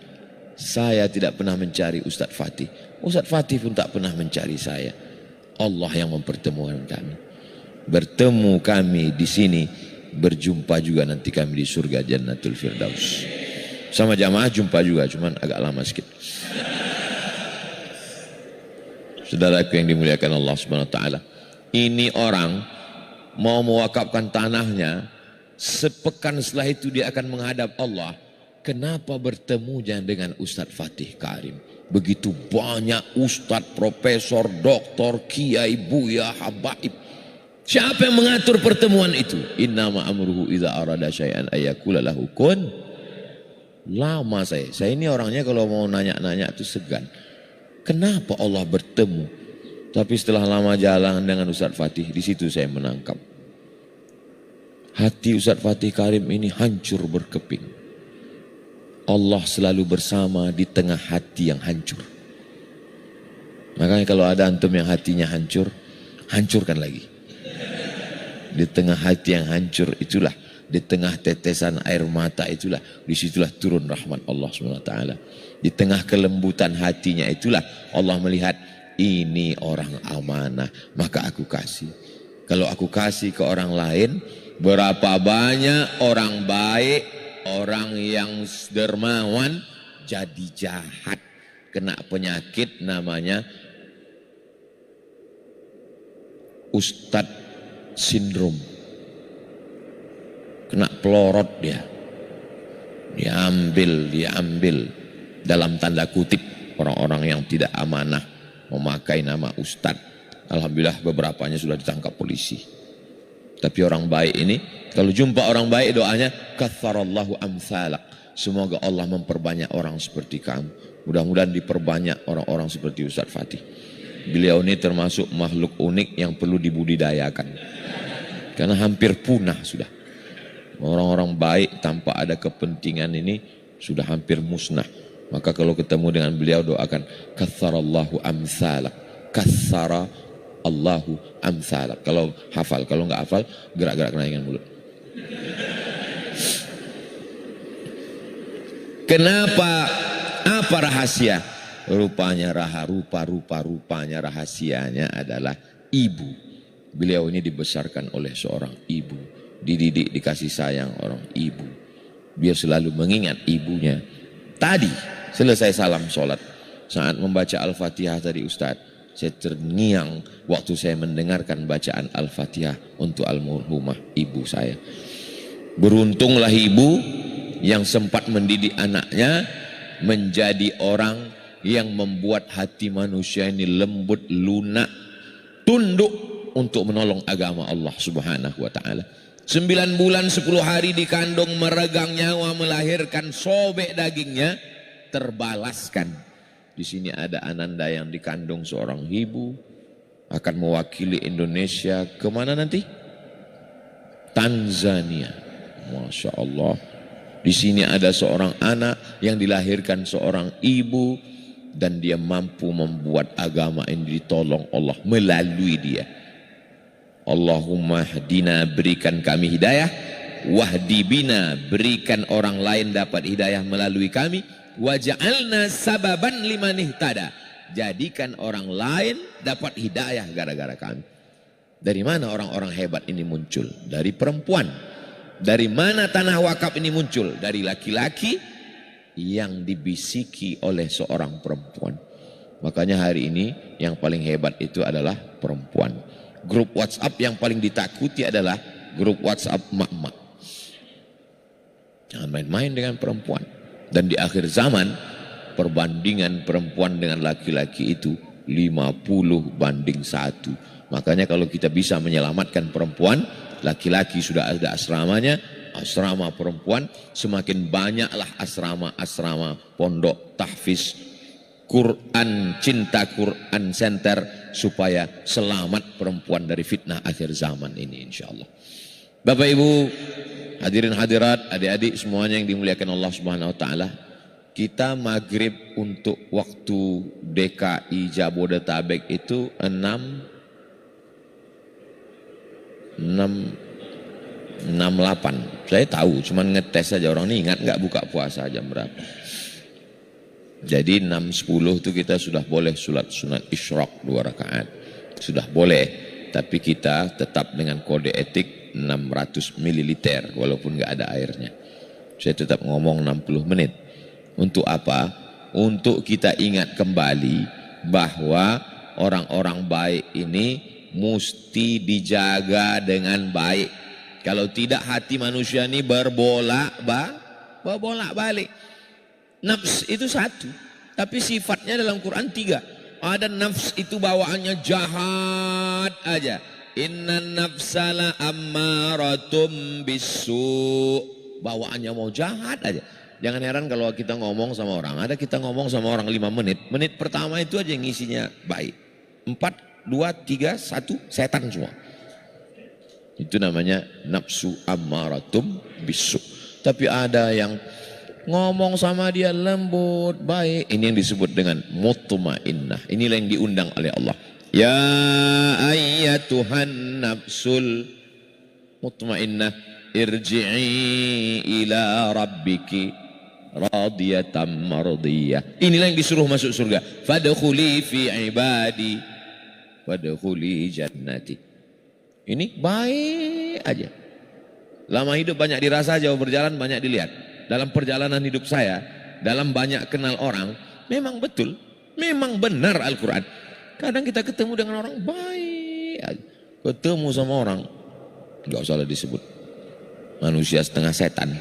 Saya tidak pernah mencari Ustadz Fatih. Ustadz Fatih pun tak pernah mencari saya. Allah yang mempertemukan kami. Bertemu kami di sini, berjumpa juga nanti kami di surga Jannatul Firdaus. Sama jamaah jumpa juga, cuman agak lama sedikit. Saudaraku yang dimuliakan Allah Subhanahu wa taala. Ini orang mau mewakafkan tanahnya, sepekan setelah itu dia akan menghadap Allah. Kenapa bertemunya dengan Ustadz Fatih Karim? Begitu banyak ustadz, profesor, doktor, kiai, buya, habaib. Siapa yang mengatur pertemuan itu? Innama amruhu idza arada syai'an ayyakula lahu kun. Lama saya ini orangnya kalau mau nanya-nanya itu segan. Kenapa Allah bertemu? Tapi setelah lama jalan dengan Ustadz Fatih, di situ saya menangkap. Hati Ustadz Fatih Karim ini hancur berkeping. Allah selalu bersama di tengah hati yang hancur. Makanya kalau ada antum yang hatinya hancur, hancurkan lagi. Di tengah hati yang hancur itulah, di tengah tetesan air mata itulah, disitulah turun rahmat Allah SWT. Di tengah kelembutan hatinya itulah Allah melihat ini orang amanah, maka aku kasih. Kalau aku kasih ke orang lain, berapa banyak orang baik, orang yang dermawan jadi jahat, kena penyakit namanya Ustadz Sindrom, kena pelorot dia, diambil dalam tanda kutip orang-orang yang tidak amanah memakai nama ustadz. Alhamdulillah beberapanya sudah ditangkap polisi. Tapi orang baik ini, kalau jumpa orang baik doanya, katsarallahu amsalak. Semoga Allah memperbanyak orang seperti kamu. Mudah-mudahan diperbanyak orang-orang seperti Ustadz Fatih. Beliau ini termasuk makhluk unik yang perlu dibudidayakan. Karena hampir punah sudah. Orang-orang baik tanpa ada kepentingan ini sudah hampir musnah. Maka kalau ketemu dengan beliau doakan, katsarallahu amsalak. Katsara Allahu amsalak. Kalau hafal, kalau nggak hafal gerak-gerak dengan mulut. Kenapa? Apa rahasia? Rupanya rupanya rahasianya adalah ibu. Beliau ini dibesarkan oleh seorang ibu, dididik dikasih sayang orang ibu. Dia selalu mengingat ibunya. Tadi selesai salam sholat, saat membaca Al-Fatihah tadi Ustadz, saya terngiang waktu saya mendengarkan bacaan Al-Fatihah untuk almarhumah ibu saya. Beruntunglah ibu yang sempat mendidik anaknya menjadi orang yang membuat hati manusia ini lembut, lunak, tunduk untuk menolong agama Allah Subhanahu wa ta'ala. 9 bulan 10 hari dikandung, meregang nyawa, melahirkan, sobek dagingnya, terbalaskan. Di sini ada Ananda yang dikandung seorang ibu, akan mewakili Indonesia kemana nanti? Tanzania. Masya Allah. Di sini ada seorang anak yang dilahirkan seorang ibu dan dia mampu membuat agama ini ditolong Allah melalui dia. Allahumma hdina, berikan kami hidayah, wahdi bina, berikan orang lain dapat hidayah melalui kami, waj'alna sababan liman ihtada, jadikan orang lain dapat hidayah gara-gara kami. Dari mana orang-orang hebat ini muncul? Dari perempuan. Dari mana tanah wakaf ini muncul? Dari laki-laki yang dibisiki oleh seorang perempuan. Makanya hari ini yang paling hebat itu adalah perempuan. Grup WhatsApp yang paling ditakuti adalah grup WhatsApp mak-mak. Jangan main-main dengan perempuan. Dan di akhir zaman perbandingan perempuan dengan laki-laki itu 50:1. Makanya kalau kita bisa menyelamatkan perempuan, laki-laki sudah ada asramanya, asrama perempuan, semakin banyaklah asrama-asrama, pondok, tahfiz, Quran, cinta Quran center, supaya selamat perempuan dari fitnah akhir zaman ini insya Allah. Bapak Ibu, hadirin hadirat, adik-adik semuanya yang dimuliakan Allah Subhanahu wa ta'ala, kita maghrib untuk waktu DKI Jabodetabek itu 6:68. Saya tahu, cuman ngetes saja, orang ini ingat nggak buka puasa jam berapa. Jadi 6:10 itu kita sudah boleh sholat sunat isyraq 2 rakaat. Sudah boleh, tapi kita tetap dengan kode etik 600 ml walaupun nggak ada airnya. Saya tetap ngomong 60 menit. Untuk apa? Untuk kita ingat kembali bahwa orang-orang baik ini mesti dijaga dengan baik. Kalau tidak hati manusia ini berbolak-balik. Nafs itu satu, tapi sifatnya dalam Quran 3. Ada nafs itu bawaannya jahat aja. Inna nafsala ammaratum bisu. Bawaannya mau jahat aja. Jangan heran kalau kita ngomong sama orang. Ada kita ngomong sama orang 5 menit. Menit pertama itu aja yang ngisinya baik. 4, 2, 3, 1, setan semua. Itu namanya nafsu ammaratum bisu. Tapi ada yang ngomong sama dia lembut, baik. Ini yang disebut dengan mutmainnah. Inilah yang diundang oleh Allah. Ya ayyatuhan nafsul mutmainnah, irji'i ila rabbiki radiyatan mardiyah. Inilah yang disuruh masuk surga. Fadkhuli fi ibadi wadkhuli jannati. Ini baik aja. Lama hidup banyak dirasa, jauh berjalan banyak dilihat. Dalam perjalanan hidup saya, dalam banyak kenal orang, memang betul, memang benar Al-Quran. Kadang kita ketemu dengan orang baik, ketemu sama orang, nggak usah disebut manusia setengah setan.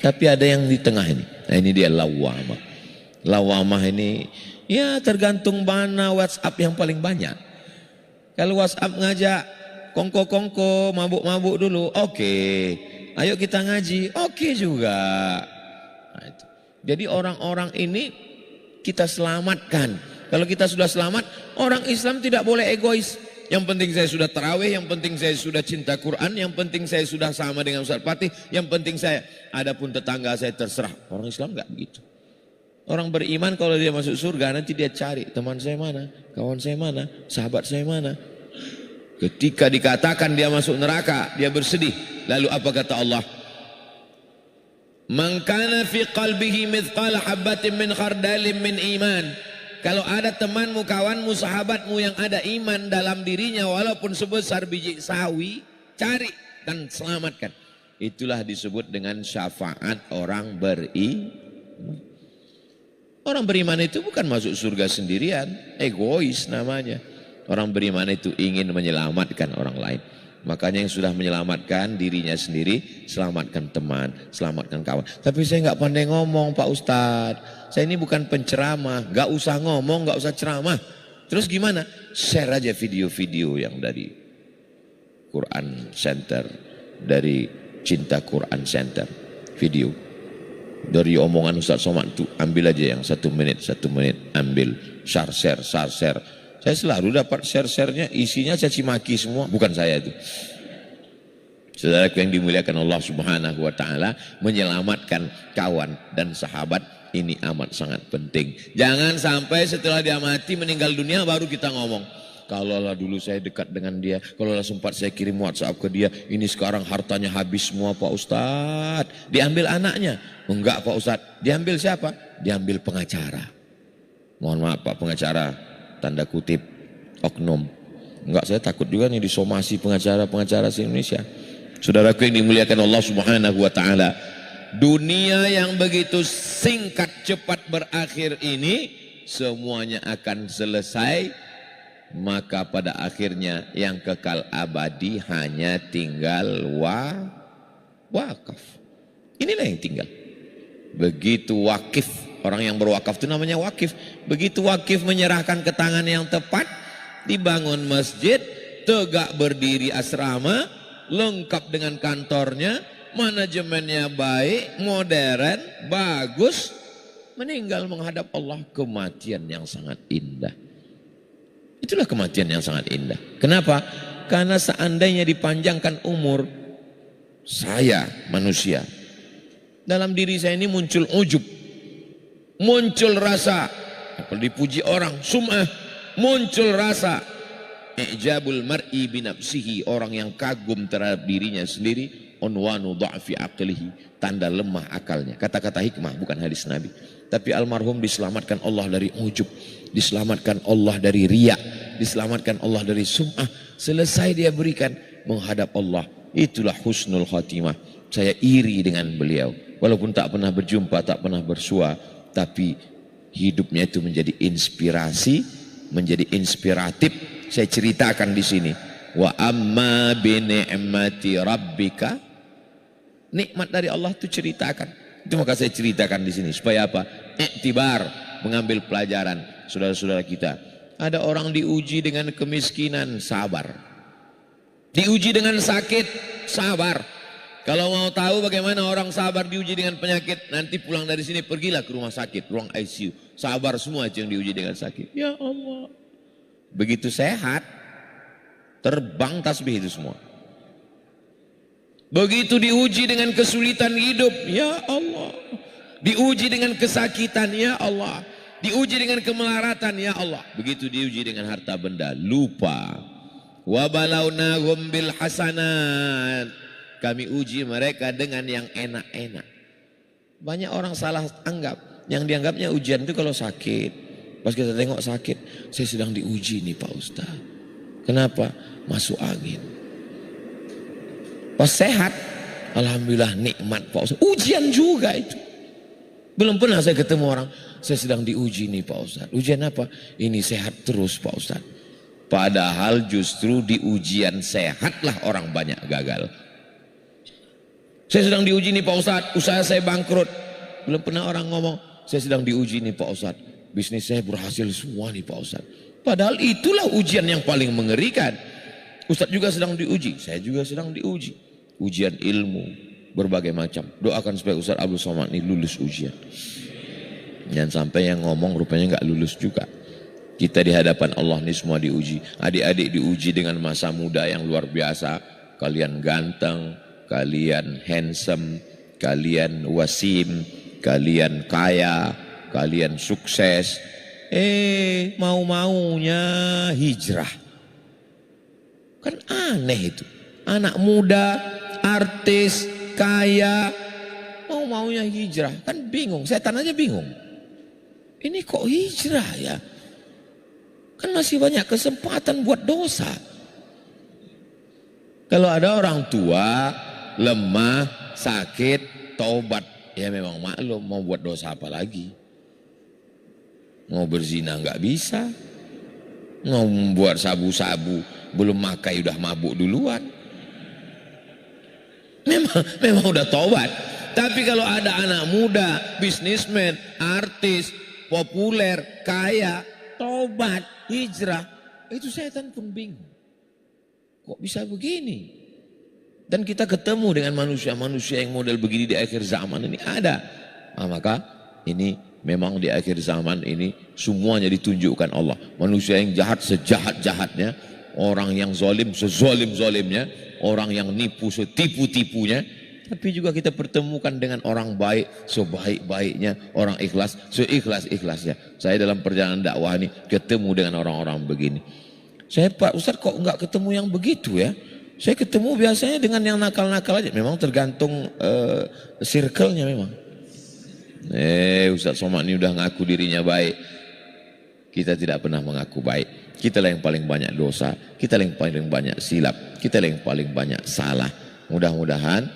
Tapi ada yang di tengah ini. Nah ini dia lawamah. Lawamah ini ya tergantung mana WhatsApp yang paling banyak. Kalau WhatsApp ngajak kongko-kongko, mabuk-mabuk dulu, oke. Ayo kita ngaji, oke juga. Nah, itu. Jadi orang-orang ini kita selamatkan. Kalau kita sudah selamat, orang Islam tidak boleh egois. Yang penting saya sudah tarawih, yang penting saya sudah cinta Quran, yang penting saya sudah sama dengan Ustaz Fatih, yang penting saya, adapun tetangga saya terserah. Orang Islam enggak begitu. Orang beriman kalau dia masuk surga nanti dia cari teman saya mana, kawan saya mana, sahabat saya mana. Ketika dikatakan dia masuk neraka, dia bersedih. Lalu apa kata Allah? Man kana fi qalbihi mithqala habatin min khardalin min iman. Kalau ada temanmu, kawanmu, sahabatmu yang ada iman dalam dirinya walaupun sebesar biji sawi, cari dan selamatkan. Itulah disebut dengan syafaat orang beriman. Orang beriman itu bukan masuk surga sendirian, egois namanya. Orang beriman itu ingin menyelamatkan orang lain. Makanya yang sudah menyelamatkan dirinya sendiri, selamatkan teman, selamatkan kawan. Tapi saya nggak pandai ngomong Pak Ustadz. Saya ini bukan penceramah, nggak usah ngomong, nggak usah ceramah. Terus gimana? Share aja video-video yang dari Quran Center, dari Cinta Quran Center, video. Dari omongan Ustadz Somad itu ambil aja yang 1 menit, ambil, share. Saya selalu dapat share-nya, isinya caci maki semua, bukan saya itu. Saudaraku yang dimuliakan Allah Subhanahu wa taala, menyelamatkan kawan dan sahabat ini amat sangat penting. Jangan sampai setelah dia mati meninggal dunia baru kita ngomong, kalaulah dulu saya dekat dengan dia, kalaulah sempat saya kirim WhatsApp ke dia, ini sekarang hartanya habis semua Pak Ustadz. Diambil anaknya? Enggak Pak Ustadz. Diambil siapa? Diambil pengacara. Mohon maaf Pak pengacara, tanda kutip oknum. Enggak, saya takut juga nih disomasi pengacara-pengacara di Indonesia. Saudaraku yang dimuliakan Allah Subhanahu wa taala, dunia yang begitu singkat cepat berakhir ini semuanya akan selesai, maka pada akhirnya yang kekal abadi hanya tinggal wakaf. Inilah yang tinggal. Begitu wakif, orang yang berwakaf itu namanya wakif. Begitu wakif menyerahkan ke tangan yang tepat, dibangun masjid, tegak berdiri asrama, lengkap dengan kantornya, manajemennya baik, modern, bagus, meninggal menghadap Allah, kematian yang sangat indah. Itulah kematian yang sangat indah. Kenapa? Karena seandainya dipanjangkan umur, saya manusia, dalam diri saya ini muncul ujub, muncul rasa dipuji orang, sum'ah, muncul rasa i'jabul mar'i binafsihi, orang yang kagum terhadap dirinya sendiri, unwanu dha'fi aqlihi, tanda lemah akalnya. Kata-kata hikmah bukan hadis Nabi. Tapi almarhum diselamatkan Allah dari ujub, diselamatkan Allah dari riya, diselamatkan Allah dari sum'ah. Selesai dia berikan menghadap Allah, itulah husnul khatimah. Saya iri dengan beliau, walaupun tak pernah berjumpa, tak pernah bersua, tapi hidupnya itu menjadi inspirasi, menjadi inspiratif. Saya ceritakan di sini. Wa amma bi ni'mati rabbika, nikmat dari Allah itu ceritakan. Itu maka saya ceritakan di sini supaya apa? Iktibar, mengambil pelajaran. Saudara-saudara kita, ada orang diuji dengan kemiskinan, sabar. Diuji dengan sakit, sabar. Kalau mau tahu bagaimana orang sabar diuji dengan penyakit, nanti pulang dari sini pergilah ke rumah sakit, ruang ICU. Sabar semua yang diuji dengan sakit. Ya Allah. Begitu sehat, terbang tasbih itu semua. Begitu diuji dengan kesulitan hidup, ya Allah. Diuji dengan kesakitan, ya Allah. Diuji dengan kemelaratan, ya Allah. Begitu diuji dengan harta benda, lupa. Wa balawnahum bil hasanat. Kami uji mereka dengan yang enak-enak. Banyak orang salah anggap. Yang dianggapnya ujian itu kalau sakit. Pas kita tengok sakit, saya sedang diuji nih Pak Ustaz. Kenapa? Masuk angin. Pas sehat, alhamdulillah nikmat Pak Ustaz. Ujian juga itu. Belum pernah saya ketemu orang, saya sedang diuji nih Pak Ustaz. Ujian apa? Ini sehat terus Pak Ustaz. Padahal justru di ujian sehatlah orang banyak gagal. Saya sedang diuji nih Pak Ustaz, usaha saya bangkrut. Belum pernah orang ngomong, saya sedang diuji nih Pak Ustadz. Bisnis saya berhasil semua nih Pak Ustadz. Padahal itulah ujian yang paling mengerikan. Ustadz juga sedang diuji, saya juga sedang diuji. Ujian ilmu, berbagai macam. Doakan supaya Ustadz Abdul Somad ini lulus ujian. Jangan sampai yang ngomong rupanya nggak lulus juga. Kita di hadapan Allah ini semua diuji. Adik-adik diuji dengan masa muda yang luar biasa. Kalian ganteng, kalian handsome, kalian wasim, kalian kaya, kalian sukses. Mau-maunya hijrah. Kan aneh itu. Anak muda, artis, kaya, mau-maunya hijrah. Kan bingung, setan aja bingung. Ini kok hijrah ya? Kan masih banyak kesempatan buat dosa. Kalau ada orang tua, lemah, sakit, taubat. Ya memang maklum, mau buat dosa apa lagi? Mau berzina nggak bisa. Mau membuat sabu-sabu, belum makai udah mabuk duluan. Memang udah taubat. Tapi kalau ada anak muda, bisnismen, artis, populer, kaya, taubat, hijrah, itu setan pun bingung. Kok bisa begini? Dan kita ketemu dengan manusia-manusia yang model begini di akhir zaman ini ada. Maka ini memang di akhir zaman ini semuanya ditunjukkan Allah. Manusia yang jahat sejahat-jahatnya, orang yang zalim sezalim-zalimnya, orang yang nipu setipu-tipunya. Tapi juga kita pertemukan dengan orang baik sebaik-baiknya, orang ikhlas seikhlas-ikhlasnya. Saya dalam perjalanan dakwah ini ketemu dengan orang-orang begini. Saya Pak Ustadz kok enggak ketemu yang begitu ya? Saya ketemu biasanya dengan yang nakal-nakal aja. Memang tergantung circle-nya memang. Ustadz Somad ini udah ngaku dirinya baik. Kita tidak pernah mengaku baik. Kita lah yang paling banyak dosa. Kita lah yang paling banyak silap. Kita lah yang paling banyak salah. Mudah-mudahan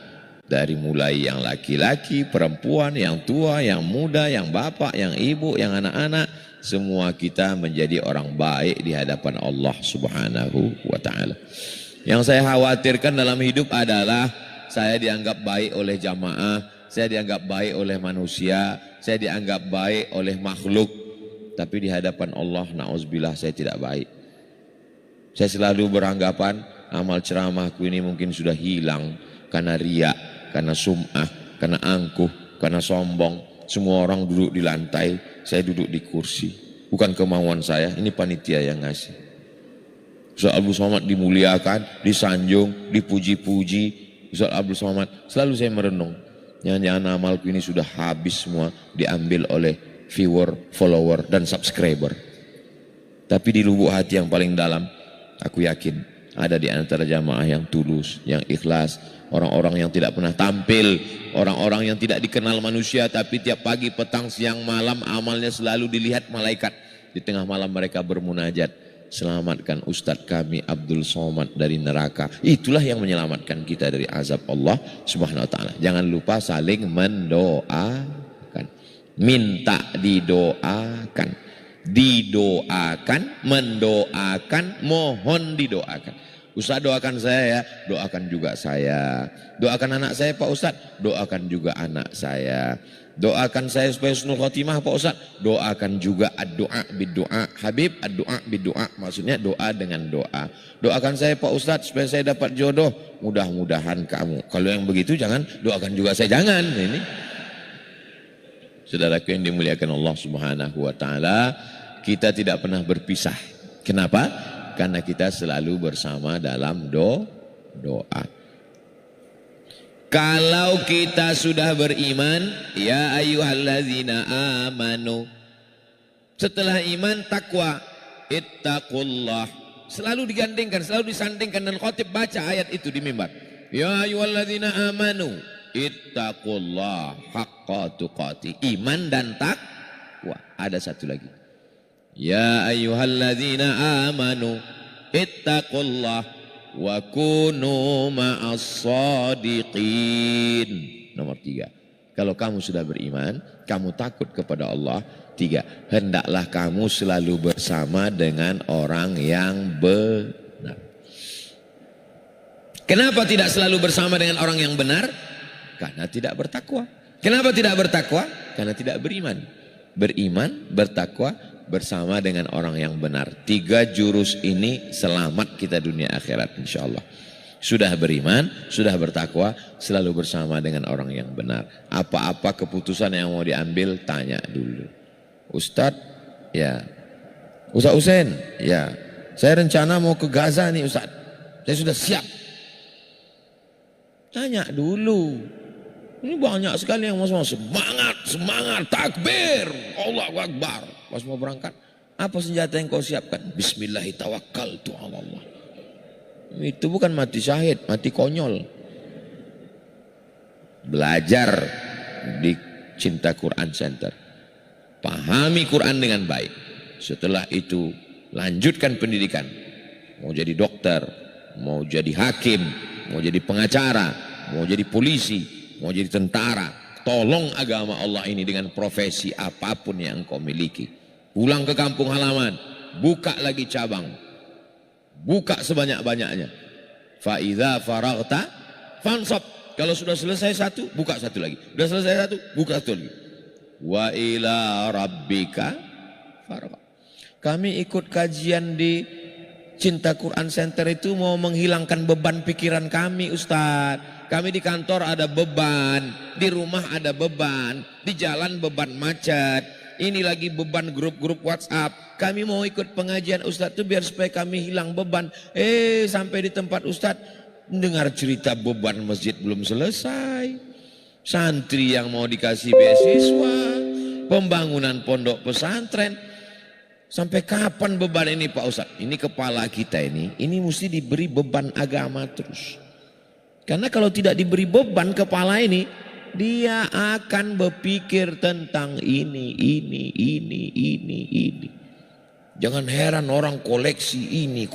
dari mulai yang laki-laki, perempuan, yang tua, yang muda, yang bapak, yang ibu, yang anak-anak, semua kita menjadi orang baik di hadapan Allah Subhanahu wa ta'ala. Yang saya khawatirkan dalam hidup adalah saya dianggap baik oleh jamaah, saya dianggap baik oleh manusia, saya dianggap baik oleh makhluk. Tapi di hadapan Allah, na'udzubillah, saya tidak baik. Saya selalu beranggapan amal ceramahku ini mungkin sudah hilang karena riya, karena sum'ah, karena angkuh, karena sombong. Semua orang duduk di lantai, saya duduk di kursi. Bukan kemauan saya, ini panitia yang ngasih. Ustaz Abdul Somad dimuliakan, disanjung, dipuji-puji. Ustaz Abdul Somad, selalu saya merenung. Jangan-jangan amalku ini sudah habis semua, diambil oleh viewer, follower, dan subscriber. Tapi di lubuk hati yang paling dalam, aku yakin ada di antara jamaah yang tulus, yang ikhlas, orang-orang yang tidak pernah tampil, orang-orang yang tidak dikenal manusia, tapi tiap pagi, petang, siang, malam amalnya selalu dilihat malaikat. Di tengah malam mereka bermunajat, selamatkan Ustadz kami Abdul Somad dari neraka. Itulah yang menyelamatkan kita dari azab Allah Subhanahu wa ta'ala. Jangan lupa saling mendoakan, minta didoakan, didoakan, mendoakan, mohon didoakan. Ustaz doakan saya ya, doakan juga saya. Doakan anak saya Pak Ustaz, doakan juga anak saya. Doakan saya supaya husnul khotimah Pak Ustaz, doakan juga ad-doa bid-doa. Habib ad-doa bid-doa, maksudnya doa dengan doa. Doakan saya Pak Ustaz supaya saya dapat jodoh, mudah-mudahan kamu. Kalau yang begitu jangan doakan juga saya, jangan. Ini saudaraku yang dimuliakan Allah Subhanahu wa ta'ala, kita tidak pernah berpisah. Kenapa? Karena kita selalu bersama dalam doa. Kalau kita sudah beriman, ya ayyuhallazina amanu. Setelah iman, takwa, ittaqullah. Selalu digandingkan, selalu disandingkan, dan khotib baca ayat itu di mimbar. Ya ayyuhallazina amanu, ittaqullah haqqa tuqati. Iman dan takwa. Ada satu lagi. Ya ayyuhalladzina amanu ittaqullah wa kunu ma'as shadiqin. Nomor 3. Kalau kamu sudah beriman, kamu takut kepada Allah. 3. Hendaklah kamu selalu bersama dengan orang yang benar. Kenapa tidak selalu bersama dengan orang yang benar? Karena tidak bertakwa. Kenapa tidak bertakwa? karena tidak beriman. Beriman, bertakwa bersama dengan orang yang benar. 3 jurus ini selamat kita dunia akhirat insyaallah. Sudah beriman, sudah bertakwa, selalu bersama dengan orang yang benar. Apa-apa keputusan yang mau diambil, tanya dulu. Ustadz, ya. Ustadz Husain, ya. Saya rencana mau ke Gaza nih Ustadz. Saya sudah siap. Tanya dulu. Ini banyak sekali yang mau semangat, takbir, Allahu Akbar. Pas mau berangkat, apa senjata yang kau siapkan? Bismillahirrahmanirrahim. Itu bukan mati syahid, mati konyol. Belajar di Cinta Quran Center. Pahami Quran dengan baik. Setelah itu lanjutkan pendidikan. Mau jadi dokter, mau jadi hakim, mau jadi pengacara, mau jadi polisi, mau jadi tentara. Tolong agama Allah ini dengan profesi apapun yang engkau miliki. Pulang ke kampung halaman, buka lagi cabang. Buka sebanyak-banyaknya. Fa idza faraghta fansab. Kalau sudah selesai satu, buka satu lagi. Sudah selesai satu, buka satu lagi. Wa ila rabbika farghab. Kami ikut kajian di Cinta Quran Center itu mau menghilangkan beban pikiran kami, Ustadz. Kami di kantor ada beban, di rumah ada beban, di jalan beban macet. Ini lagi beban grup-grup WhatsApp. Kami mau ikut pengajian Ustadz itu biar supaya kami hilang beban. Sampai di tempat Ustadz dengar cerita beban masjid belum selesai. Santri yang mau dikasih beasiswa, pembangunan pondok pesantren. Sampai kapan beban ini Pak Ustadz? Ini kepala kita ini mesti diberi beban agama terus. Karena kalau tidak diberi beban kepala ini, dia akan berpikir tentang ini. Jangan heran orang koleksi ini.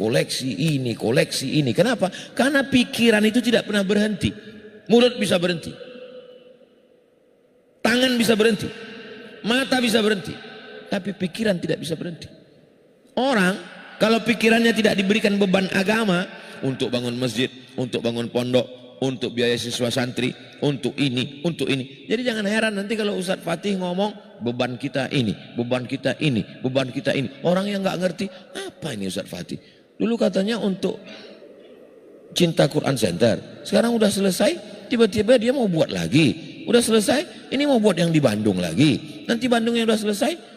Kenapa? Karena pikiran itu tidak pernah berhenti. Mulut bisa berhenti. Tangan bisa berhenti. Mata bisa berhenti. Tapi pikiran tidak bisa berhenti. Orang kalau pikirannya tidak diberikan beban agama untuk bangun masjid, untuk bangun pondok, untuk biaya siswa santri, untuk ini. Jadi jangan heran nanti kalau Ustadz Fatih ngomong beban kita ini, beban kita ini. Orang yang nggak ngerti apa ini Ustadz Fatih. Dulu katanya untuk Cinta Quran Center, sekarang udah selesai, tiba-tiba dia mau buat lagi. Udah selesai, ini mau buat yang di Bandung lagi. Nanti Bandungnya udah selesai.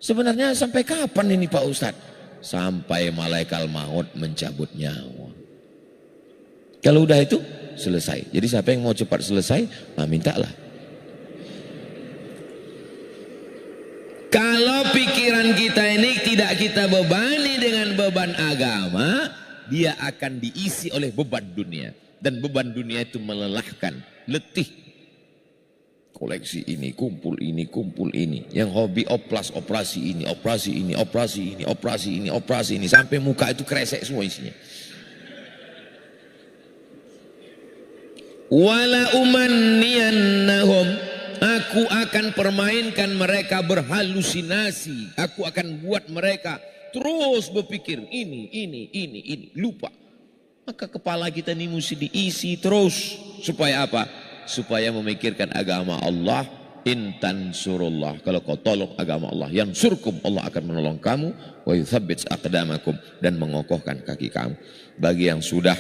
Sebenarnya sampai kapan ini Pak Ustadz? Sampai malaikat maut mencabut nyawa. Kalau udah itu selesai. Jadi siapa yang mau cepat selesai, mintalah. Kalau pikiran kita ini tidak kita bebani dengan beban agama, dia akan diisi oleh beban dunia. Dan beban dunia itu melelahkan, letih. Koleksi ini, kumpul ini. Yang hobi operasi ini. Sampai muka itu kresek semua isinya. Wala umanniyannahum, aku akan permainkan mereka berhalusinasi. Aku akan buat mereka terus berpikir ini, lupa. Maka kepala kita ini mesti diisi terus. Supaya apa? Supaya memikirkan agama Allah. Intan surullah, kalau kau tolong agama Allah, yang surkum, Allah akan menolong kamu. Wa yuthabbits aqdamakum, dan mengokohkan kaki kamu. Bagi yang sudah,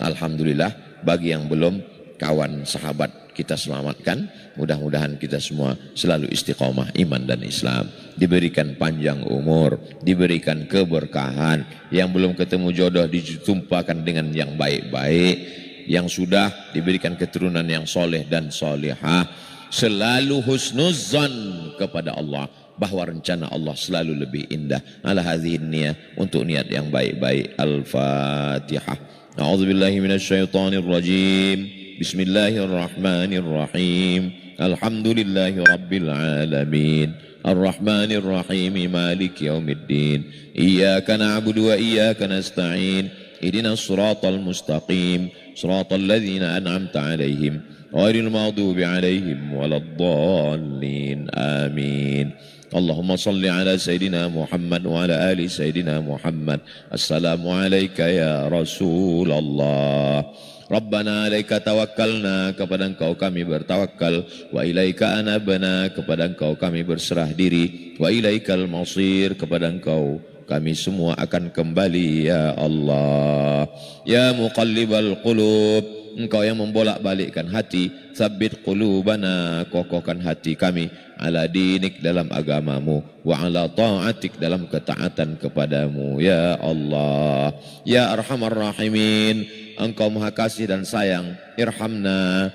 alhamdulillah. Bagi yang belum, kawan sahabat kita selamatkan. Mudah-mudahan kita semua selalu istiqomah iman dan Islam, diberikan panjang umur, diberikan keberkahan. Yang belum ketemu jodoh ditumpahkan dengan yang baik-baik. Yang sudah diberikan keturunan yang soleh dan solehah. Selalu husnuzan kepada Allah, bahwa rencana Allah selalu lebih indah. Ala hadhihi niyah, untuk niat yang baik-baik. Al-Fatihah. A'udzubillahi minasyaitonir rajim. Bismillahirrahmanirrahim. Alhamdulillahi rabbil alamin. Ar-Rahmanir Rahim. Maliki yaumiddin. Iyyaka na'budu wa iyyaka nasta'in. Ihdinas siratal mustaqim. Siratal ladzina an'amta 'alaihim ghairil maghdubi 'alaihim waladdallin. Amin. Allahumma salli ala Sayyidina Muhammad wa ala ali Sayyidina Muhammad. Assalamu alayka ya Rasulullah. Rabbana alaika tawakkalna, kepada Engkau kami bertawakal, wa ilaika anabna, kepada Engkau kami berserah diri, wa ilaikal masir, kepada Engkau kami semua akan kembali ya Allah. Ya muqallibal qulub, Engkau yang membolak-balikkan hati, tsabbit qulubana, kokohkan hati kami, ala dinik, dalam agamamu, wa ala ta'atik, dalam ketaatan kepadamu ya Allah. Ya arhamar rahimin, Engkau maha kasih dan sayang, irhamna,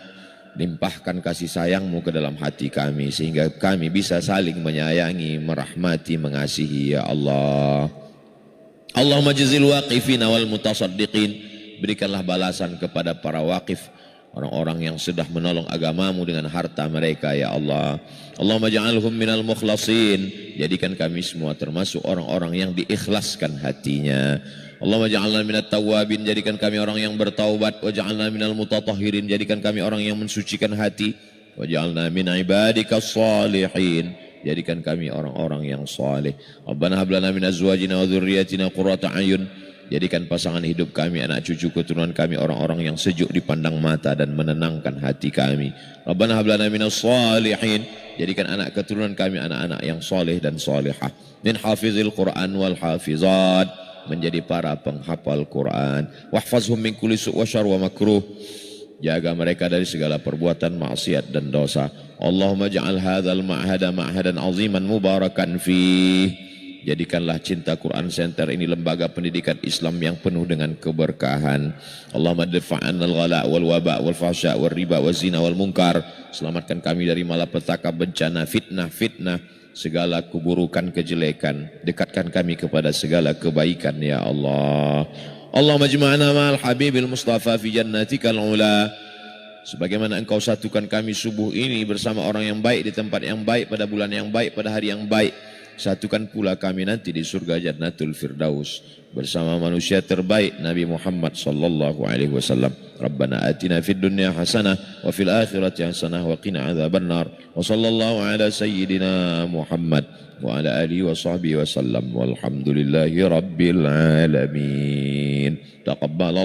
limpahkan kasih sayangmu ke dalam hati kami sehingga kami bisa saling menyayangi, merahmati, mengasihi ya Allah. Allahumma jazil waqifina wal mutasaddiqin, berikanlah balasan kepada para waqif, orang-orang yang sudah menolong agamamu dengan harta mereka ya Allah. Allahumma ja'alhum minal mukhlasin, jadikan kami semua termasuk orang-orang yang diikhlaskan hatinya. Allahumma ja'alna minat tawwabin, jadikan kami orang yang bertaubat. Wa ja'alna minal mutatahhirin, jadikan kami orang yang mensucikan hati. Wa ja'alna min ibadikas salihin, jadikan kami orang-orang yang saleh. Rabbana hab lana min azwajina wa dzurriyyatina qurrata a'yun, jadikan pasangan hidup kami, anak cucu keturunan kami orang-orang yang sejuk dipandang mata dan menenangkan hati kami. Rabbana hab lana minas salihin, jadikan anak keturunan kami anak-anak yang saleh dan salihah. Min hafizil Quran wal hafizat, menjadi para penghafal Quran. Wahfazhum min kulli su' wa syarr wa makruh, jaga mereka dari segala perbuatan maksiat dan dosa. Allahumma ja'al hadzal ma'hada ma'hadan 'aziman mubarakan fih, jadikanlah Cinta Quran Center ini lembaga pendidikan Islam yang penuh dengan keberkahan. Allahumma dafa'annal ghala wal waba wal fahsya wal riba wal zina wal munkar, selamatkan kami dari malapetaka, bencana, fitnah, segala keburukan, kejelekan. Dekatkan kami kepada segala kebaikan ya Allah. Allahumma jma'na ma'al habibil mustafa fi jannatikal ula, sebagaimana Engkau satukan kami subuh ini bersama orang yang baik di tempat yang baik, pada bulan yang baik, pada hari yang baik, satukan pula kami nanti di surga Jannatul Firdaus bersama manusia terbaik Nabi Muhammad sallallahu alaihi wasallam. Rabbana atina fid dunya hasanah wa fil akhirati hasanah wa qina adzabannar. Wa sallallahu ala sayyidina Muhammad wa ala alihi wa sahbihi wasallam. Walhamdulillahi rabbil alamin. Taqabbalallah